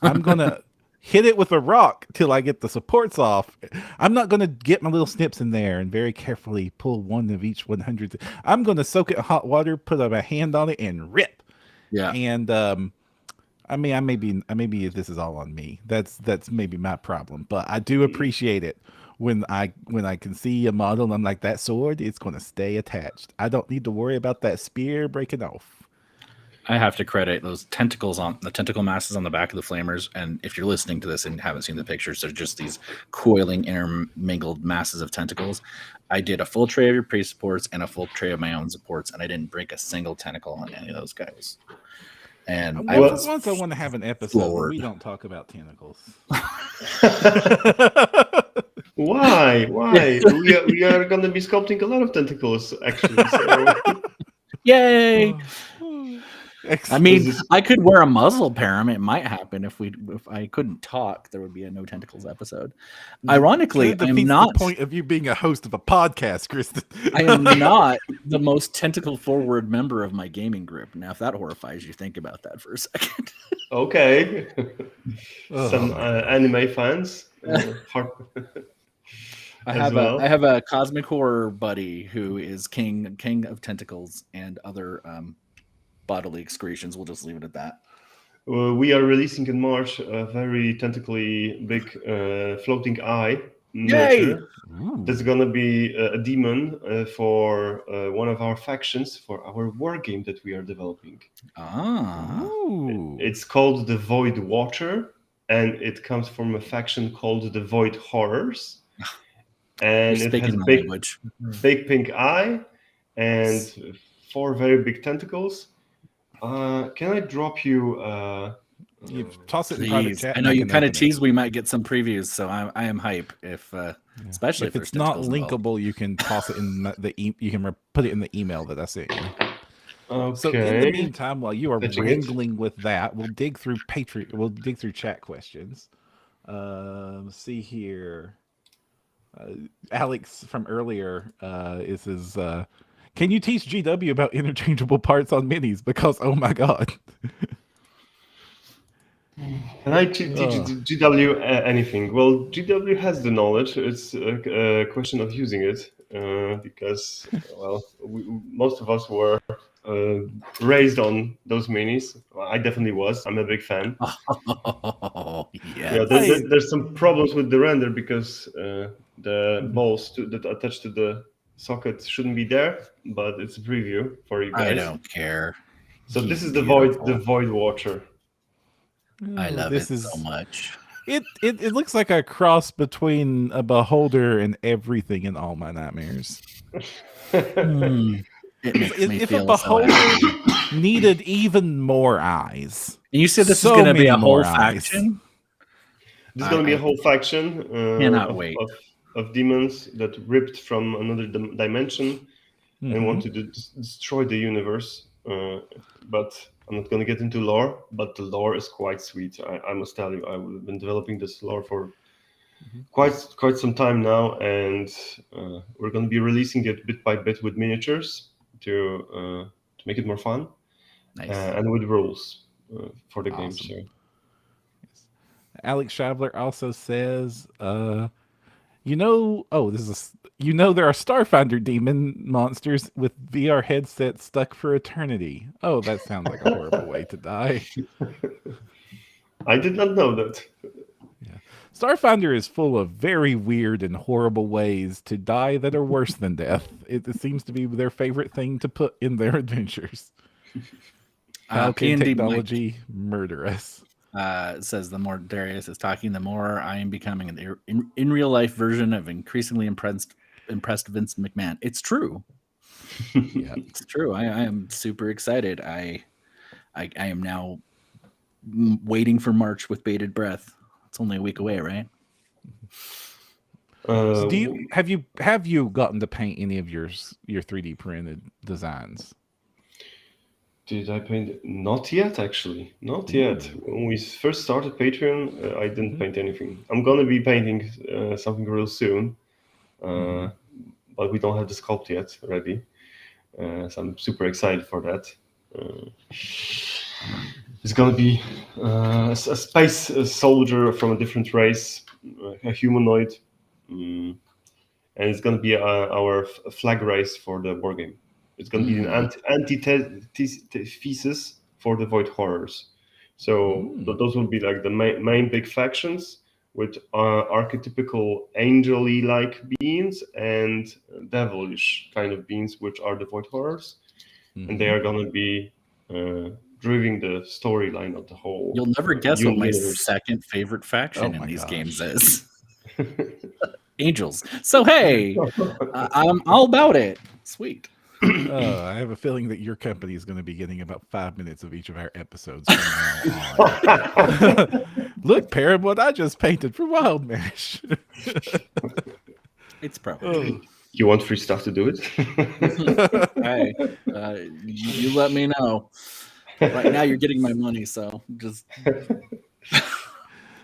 I'm going to hit it with a rock till I get the supports off. I'm not going to get my little snips in there and very carefully pull one of each 100. I'm going to soak it in hot water, put my hand on it, and rip. Yeah. And I mean, maybe this is all on me. That's maybe my problem, but I do appreciate it when I can see a model and I'm like, that sword, it's going to stay attached. I don't need to worry about that spear breaking off. I have to credit those tentacles on the tentacle masses on the back of the flamers. And if you're listening to this and haven't seen the pictures, they're just these coiling, intermingled masses of tentacles. I did a full tray of your pre-supports and a full tray of my own supports, and I didn't break a single tentacle on any of those guys. And once I want to have an episode where we don't talk about tentacles. Why? We are going to be sculpting a lot of tentacles, actually. So. Yay! I mean, I could wear a muzzle param. It might happen if I couldn't talk. There would be a no tentacles episode. Ironically, I'm not the point of you being a host of a podcast, Kristen. I am not the most tentacle forward member of my gaming group. Now, if that horrifies you, think about that for a second. Okay. Some anime fans. I have a cosmic horror buddy who is king of tentacles and other bodily excretions. We'll just leave it at that. We are releasing in March a very tentacly big floating eye miniature. That's going to be a demon for one of our factions for our war game that we are developing. It's called the Void Watcher, and it comes from a faction called the Void Horrors. And it has a big pink eye and 4 very big tentacles. Can I drop you You toss it in private Please. chat. I and know you can kind of open it. teased we might get some previews, so I am hype especially If if it's not there's tentacles involved. linkable, you can toss it in you can put it in the email that I sent you. So in the Okay. meantime, while you are Fetching it. wrangling with that, we'll dig through We'll dig through chat questions. See here. Alex from earlier says, can you teach GW about interchangeable parts on minis? Because oh my god. Can I teach GW anything? Well, GW has the knowledge. It's a question of using it because, well, most of us were raised on those minis. I definitely was. I'm a big fan. Oh, Yeah, yes. there's some problems with the render because the balls that attach to the socket shouldn't be there, but it's a preview for you guys. I don't care. So this He's is the beautiful. void watcher. I love this it is so much. It looks like a cross between a beholder and everything in All My Nightmares. It makes me If a feel so beholder happy. needed even more eyes. And you said this So is going to be many a whole more eyes. faction? This is going to be a whole faction Cannot wait. of demons that ripped from another dimension and want to destroy the universe. But I'm not going to get into lore, but the lore is quite sweet. I must tell you, I've been developing this lore for quite some time now, and we're going to be releasing it bit by bit with miniatures to make it more fun, Nice. and with rules for the game. Awesome. So. Alex Schaebler also says, there are Starfinder demon monsters with VR headsets stuck for eternity. Oh, that sounds like a horrible way to die. I did not know that. Yeah. Starfinder is full of very weird and horrible ways to die that are worse than death. It seems to be their favorite thing to put in their adventures. How can P&D technology murder us? Says the more Darius is talking, the more I am becoming in real life version of increasingly impressed Vince McMahon. It's true. Yeah, it's true. I am super excited. I am now waiting for March with bated breath. It's only a week away, right? So have you gotten to paint any of your 3D printed designs? Did I paint? Not yet, actually. Not yet. When we first started Patreon, I didn't paint anything. I'm going to be painting something real soon, but we don't have the sculpt yet ready. So I'm super excited for that. It's going to be a space soldier from a different race, a humanoid, and it's going to be our flag race for the war game. It's going to be an antithesis for the Void Horrors. So those will be like the main big factions with archetypical angel-y-like beings and devilish kind of beings, which are the Void Horrors. And they are going to be driving the storyline of the whole. You'll never guess what my universe. second favorite faction in these gosh. games is. Angels. So, hey, I'm all about it. Sweet. I have a feeling that your company is going to be getting about 5 minutes of each of our episodes from now on. Look, Perrin, what I just painted for WildMesh. It's probably. You want free stuff to do it? Hey, you let me know. Right now, you're getting my money, so just.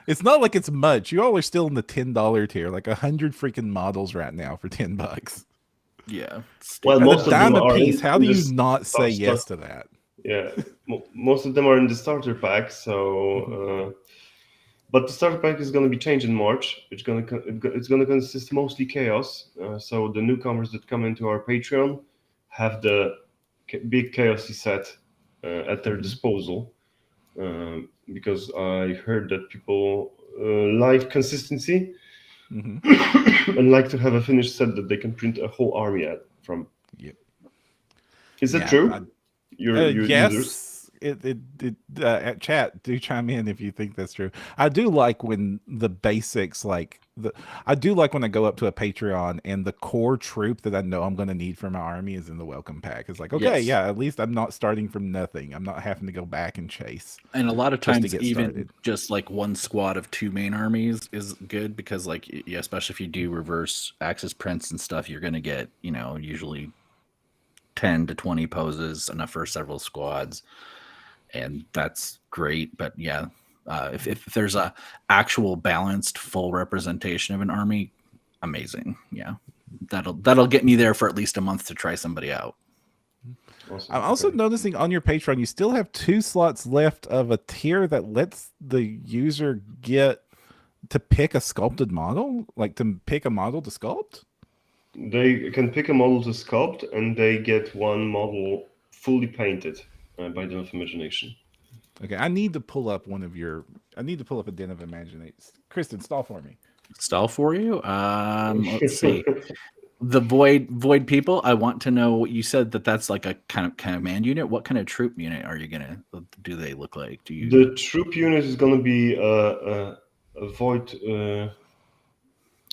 It's not like it's much. You all are still in the $10 tier, like 100 freaking models right now for $10. Yeah. Well, And most a of them dime a are piece. How do you this not say stuff. yes to that? Yeah, most of them are in the starter pack. So, but the starter pack is going to be changed in March. It's going to consist mostly chaos. So the newcomers that come into our Patreon have the big chaosy set at their disposal. Because I heard that people like consistency and like to have a finished set that they can print a whole army from. Yep. Is that true? Your yes. At chat, do chime in if you think that's true. I do like when the basics, like I do like when I go up to a Patreon and the core troop that I know I'm going to need for my army is in the welcome pack. It's like, okay, Yes. yeah, at least I'm not starting from nothing. I'm not having to go back and chase. And a lot of just to times, get even started. just like one squad of 2 main armies is good because, like, yeah, especially if you do reverse axis prints and stuff, you're going to get, usually 10 to 20 poses enough for several squads. And that's great. But yeah, if there's a actual balanced full representation of an army, amazing. Yeah, that'll get me there for at least a month to try somebody out. Awesome. I'm also noticing on your Patreon, you still have 2 slots left of a tier that lets the user get to pick a sculpted model, like to pick a model to sculpt. They can pick a model to sculpt, and they get one model fully painted by Den of Imagination. Okay, I need to pull up I need to pull up a Den of Imagination. Kristen, stall for me. Stall for you. Let's see. The void people. I want to know what you said that's like a kind of command unit. What kind of troop unit are you gonna? Do they look like? The troop unit is gonna be a void.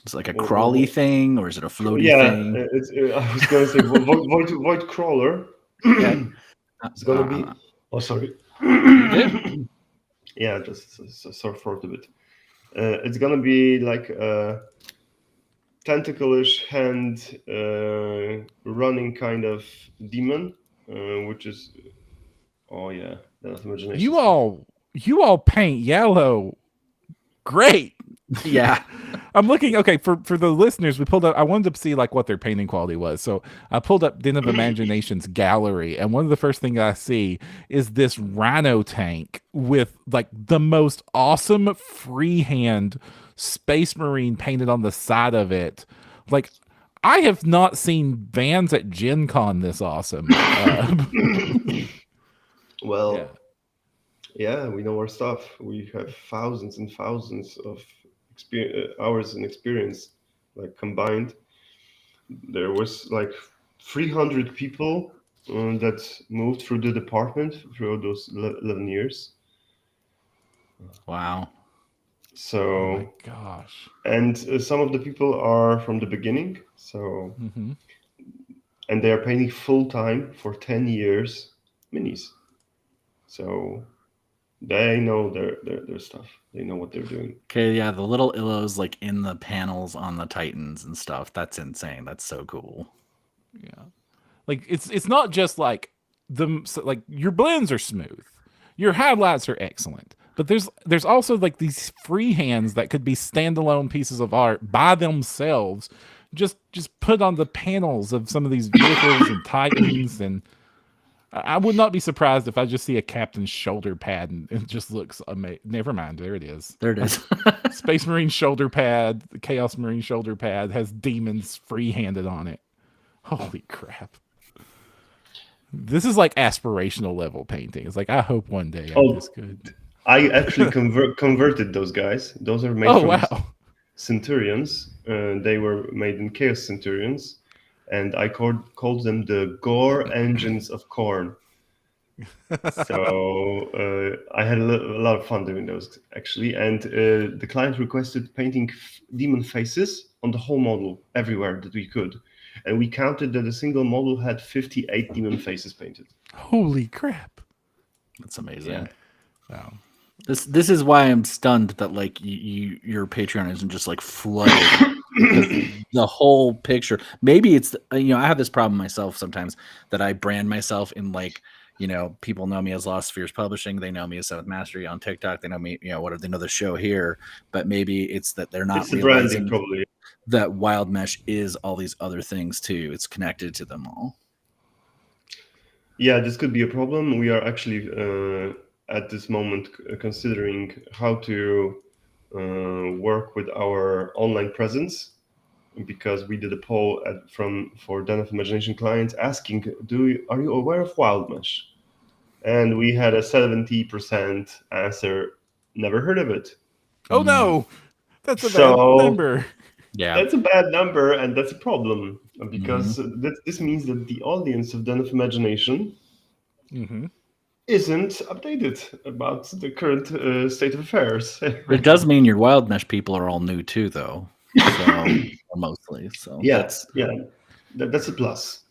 It's like a crawly thing, or is it a floaty thing? Yeah, I was gonna say void crawler. Okay. It's gonna be. Oh, sorry. Yeah, just sort forth a bit. It's gonna be like a tentacle-ish hand running kind of demon, which is. Oh yeah, that's imagination. You all paint yellow. Great. Yeah. I'm looking. Okay, for the listeners, we pulled up. I wanted to see like what their painting quality was, so I pulled up Den of Imagination's gallery, and one of the first things I see is this rhino tank with like the most awesome freehand Space Marine painted on the side of it. Like, I have not seen vans at Gen Con this awesome. Well, yeah, we know our stuff. We have thousands and thousands of hours and experience, like combined. There was like 300 people that moved through the department throughout those 11 years. Wow. So, oh my gosh. And some of the people are from the beginning. So, and they are painting full time for 10 years minis. So they know their stuff. They know what they're doing. Okay, yeah, the little illos like in the panels on the Titans and stuff. That's insane. That's so cool. Yeah, like it's not just like like your blends are smooth, your highlights are excellent, but there's also like these free hands that could be standalone pieces of art by themselves, just put on the panels of some of these vehicles and Titans. And I would not be surprised if I just see a captain's shoulder pad and it just looks amazing. Never mind, there it is. There it is. Space Marine shoulder pad, the Chaos Marine shoulder pad has demons free-handed on it. Holy crap. This is like aspirational level painting. It's like, I hope one day I'm this good. I actually converted those guys. Those are made from Centurions. They were made in Chaos Centurions. And I called them the Gore Engines of Corn. So I had a lot of fun doing those, actually. And the client requested painting demon faces on the whole model, everywhere that we could. And we counted that a single model had 58 demon faces painted. Holy crap. That's amazing. Yeah. Wow. This is why I'm stunned that like your Patreon isn't just like flooded. The whole picture. Maybe it's I have this problem myself sometimes that I brand myself in like, people know me as Lost Spheres Publishing, they know me as Seventh Mastery on TikTok, they know me, whatever, they know the show here, but maybe it's that they're not realizing probably that WildMesh is all these other things too. It's connected to them all. Yeah, this could be a problem. We are actually at this moment considering how to work with our online presence, because we did a poll for Den of Imagination clients asking, are you aware of WildMesh? And we had a 70% answer, never heard of it. Oh no, that's a bad number. Yeah, that's a bad number, and that's a problem, because this means that the audience of Den of Imagination isn't updated about the current state of affairs. It does mean your WildMesh people are all new too, though. So mostly. So Yes, yeah, that's a plus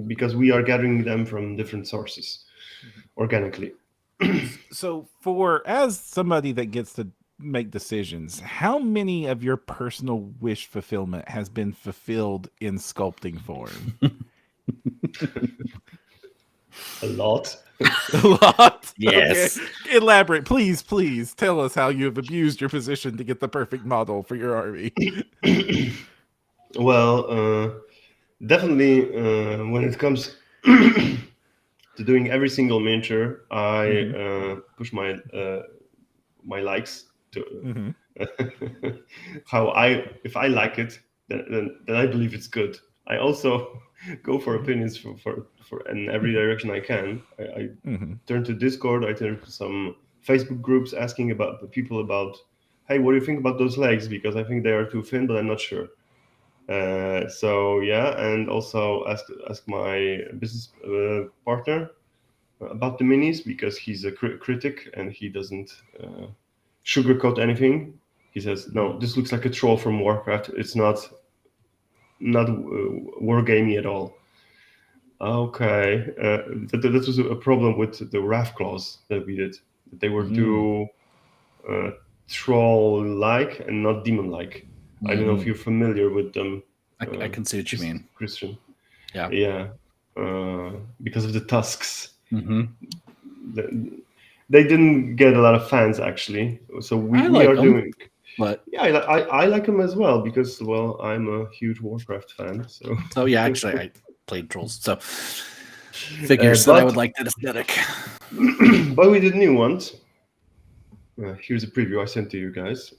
because we are gathering them from different sources organically. So, for as somebody that gets to make decisions, how many of your personal wish fulfillment has been fulfilled in sculpting form? A lot. A lot. Okay. Yes. Elaborate, please. Please tell us how you have abused your position to get the perfect model for your army. Well, definitely when it comes to doing every single miniature, I push my likes to Mm-hmm. how I if I like it, then I believe it's good. I also go for opinions for in every direction I can. I Mm-hmm. turn to Discord. I turn to some Facebook groups asking about the people about, hey, what do you think about those legs? Because I think they are too thin, but I'm not sure. So yeah, and also ask my business partner about the minis because he's a critic and he doesn't sugarcoat anything. He says, "No, this looks like a troll from Warcraft. It's not wargamey at all." Okay, that was a problem with the Wrath claws that we did. They were too uh, troll-like and not demon-like. I don't know if you're familiar with them. I can see what you mean. Christian. Yeah. Yeah, because of the tusks. Mm-hmm. They didn't get a lot of fans actually. So we like are them, doing. but Yeah, I like them as well because well I'm a huge Warcraft fan. So yeah, actually, I played trolls, so figures that I would like that aesthetic. but we did new ones. Here's a preview I sent to you guys,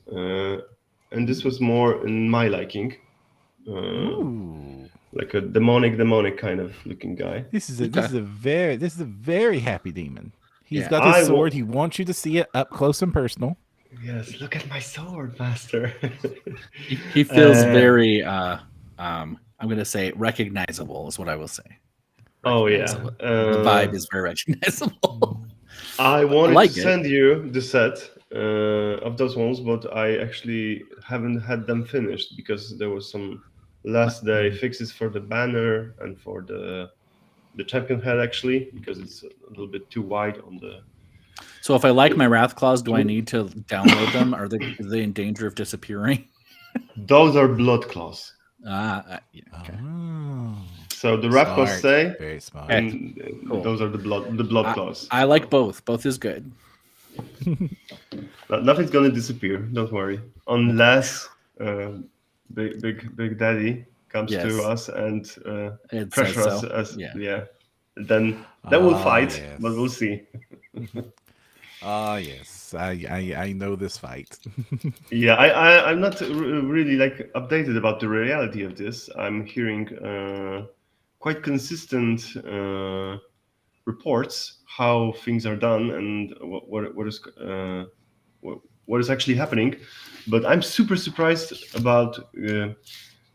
and this was more in my liking. Ooh. Like a demonic kind of looking guy. This is a very happy demon. He's got I his sword. He wants you to see it up close and personal. Yes, look at my sword, master. He feels very I'm gonna say recognizable is what I will say. Oh yeah, The vibe is very recognizable. I wanted like to send you the set of those ones, but I actually haven't had them finished because there was some last day fixes for the banner and for the champion head actually because it's a little bit too wide on the. So if I like my Wrath Claws, do I need to download them? Are they in danger of disappearing? Those are blood claws. Yeah, okay. Oh. So the Wrath claws say, very smart. and Cool. those are the blood claws. I like both. Both is good. Nothing's gonna disappear. Don't worry, unless Big Daddy comes to us and pressure us. Then we'll fight, yes. but we'll see. Yes, I know this fight. Yeah, I'm not really like updated about the reality of this. I'm hearing quite consistent reports how things are done and what is actually happening. But I'm super surprised about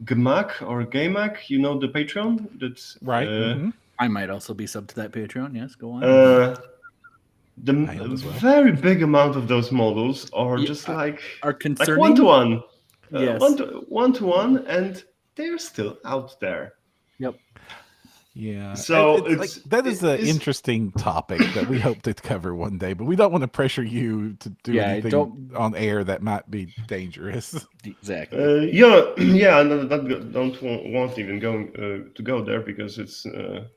Gamak or Gamac. You know the Patreon. That's right. I might also be sub to that Patreon. Yes, go on. The very big amount of those models are just are like concerning. one-to-one. Yes. One-to-one, and they're still out there. Yep. Yeah. So that is an interesting topic that we hope to cover one day, but we don't want to pressure you to do anything on air that might be dangerous. Exactly. Yeah. Don't want even to go there because it's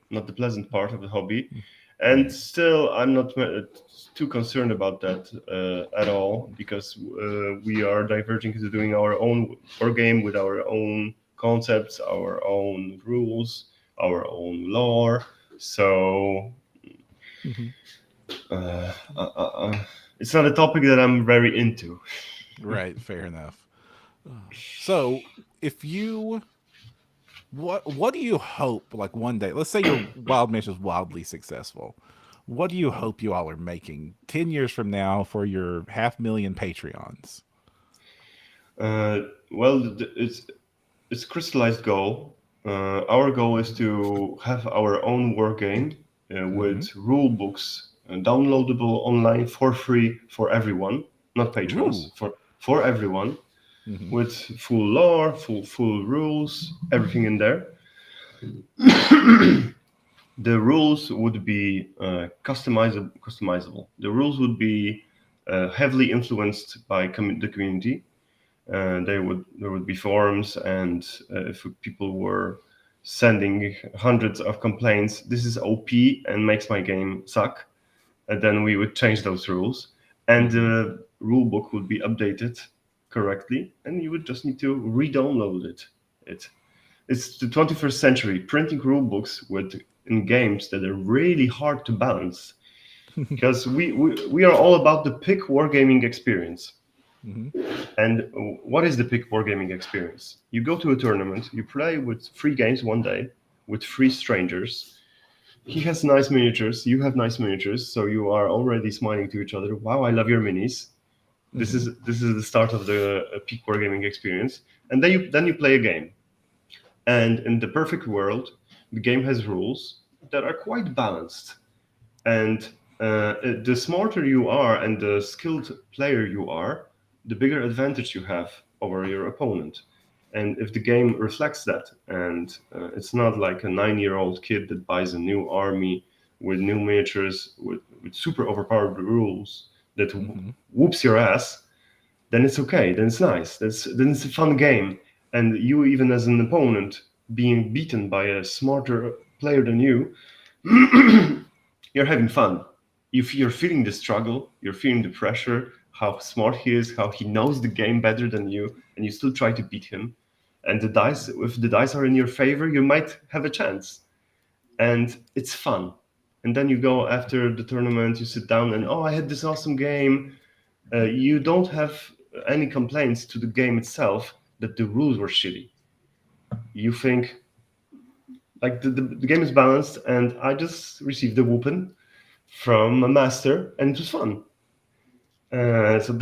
not the pleasant part of the hobby. And still, I'm not too concerned about that at all because we are diverging into doing our own game with our own concepts, our own rules, our own lore. So it's not a topic that I'm very into. Right. Fair enough. So, if you what do you hope like one day, let's say your WildMesh is wildly successful, what do you hope you all are making 10 years from now for your 500,000 Patreons? Well, it's a crystallized goal. Our goal is to have our own war game with rule books downloadable online for free for everyone, not patrons, for everyone. Mhm. with full lore, full rules, everything in there. The rules would be customizable. The rules would be heavily influenced by the community. There would be forums, and if people were sending hundreds of complaints, this is OP and makes my game suck, and then we would change those rules, and the rule book would be updated correctly, and you would just need to re-download it. It's the 21st century, printing rule books in games that are really hard to balance, because we are all about the peak wargaming experience. Mhm. And what is the peak wargaming experience? You go to a tournament, you play with 3 games one day with 3 strangers. He has nice miniatures, you have nice miniatures, so you are already smiling to each other. Wow, I love your minis. Mhm. This is the start of the peak wargaming experience. And then you play a game. And in the perfect world, the game has rules that are quite balanced. And the smarter you are and the skilled player you are, the bigger advantage you have over your opponent. And if the game reflects that, and it's not like a 9-year-old kid that buys a new army with new miniatures with super overpowered rules that Mhm. whoops your ass, then it's okay. Then it's nice. Then it's a fun game. And you, even as an opponent, being beaten by a smarter player than you, you're having fun. You're feeling the struggle, you're feeling the pressure, how smart he is, how he knows the game better than you, and you still try to beat him. And if the dice are in your favor, you might have a chance. And it's fun. And then you go after the tournament, you sit down and, oh, I had this awesome game. You don't have any complaints to the game itself that the rules were shitty. You think, like, the game is balanced, and I just received a whooping from a master, and it was fun. So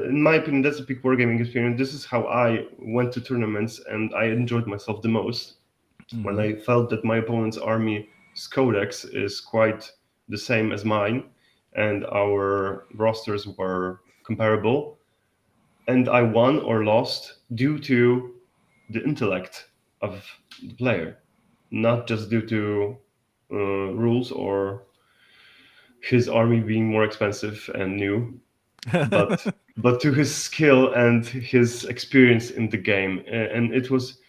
in my opinion, that's a peak wargaming experience. This is how I went to tournaments, and I enjoyed myself the most when Mhm. I felt that my opponent's army's codex is quite the same as mine, and our rosters were comparable, and I won or lost due to the intellect of the player, not just due to rules or his army being more expensive and new, but to his skill and his experience in the game. And it was,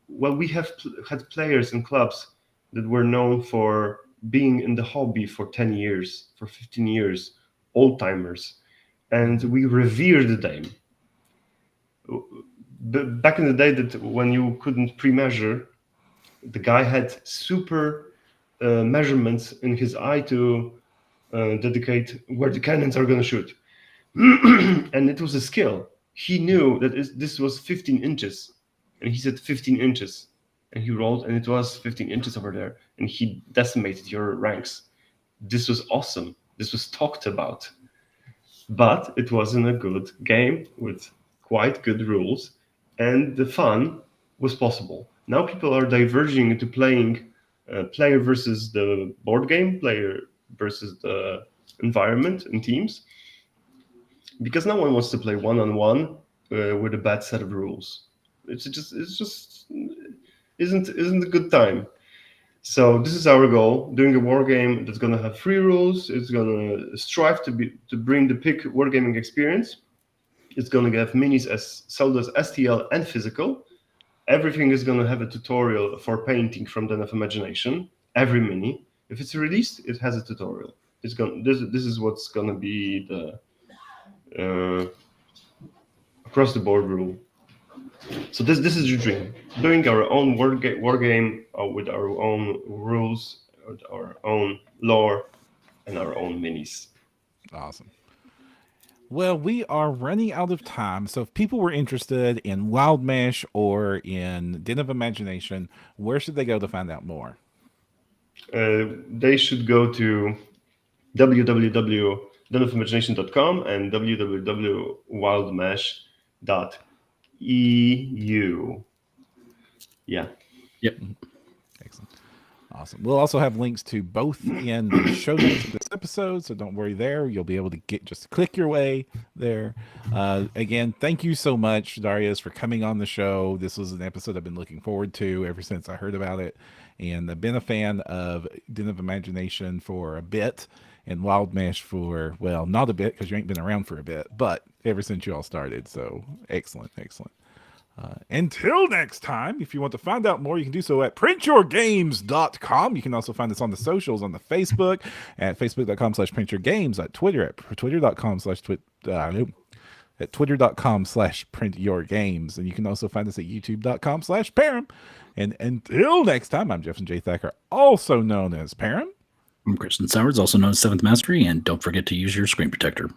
well, we have had players in clubs that were known for being in the hobby for 10 years, for 15 years, old timers, and Mhm. we revere the game. Back in the day, that when you couldn't pre-measure, the guy had super measurements in his eye to dedicate where the cannons are going to shoot. And it was a skill. He knew that this was 15 inches, and he said 15 inches, and he rolled, and it was 15 inches over there, and he decimated your ranks. This was awesome. This was talked about, but it wasn't a good game with quite good rules, and the fun was possible. Now people are diverging into playing player versus the board game, player versus the environment and teams, because no one wants to play one on one with a bad set of rules. It's just isn't a good time. So this is our goal: doing a war game that's gonna have free rules. It's gonna strive to bring the peak wargaming experience. It's gonna have minis as sold as STL and physical. Everything is gonna have a tutorial for painting from Den of Imagination. Every mini, if it's released, it has a tutorial. This is what's gonna be the uh, across the board rule. So this is the dream: doing our own war game with our own rules, with our own lore, and our own minis. Awesome. Well, we are running out of time. So if people were interested in WildMesh or in Den of Imagination, where should they go to find out more? They should go to www.denofImagination.com and www.wildmesh.eu. Yeah. Yep. Excellent. Awesome. We'll also have links to both in the show notes of this episode, so don't worry there. You'll be able to just click your way there. Again, thank you so much, Dariusz, for coming on the show. This was an episode I've been looking forward to ever since I heard about it, and I've been a fan of Den of Imagination for a bit, and WildMesh for, well, not a bit because you ain't been around for a bit, but ever since you all started. So excellent. Until next time, if you want to find out more, you can do so at printyourgames.com. You can also find us on the socials, on the Facebook at facebook.com/printyourgames, at Twitter at twitter.com/printyourgames. And you can also find us at youtube.com/Param. And until next time, I'm Jefferson J. Thacker, also known as Param. I'm Kristen Sowers, also known as Seventh Mastery, and don't forget to use your screen protector.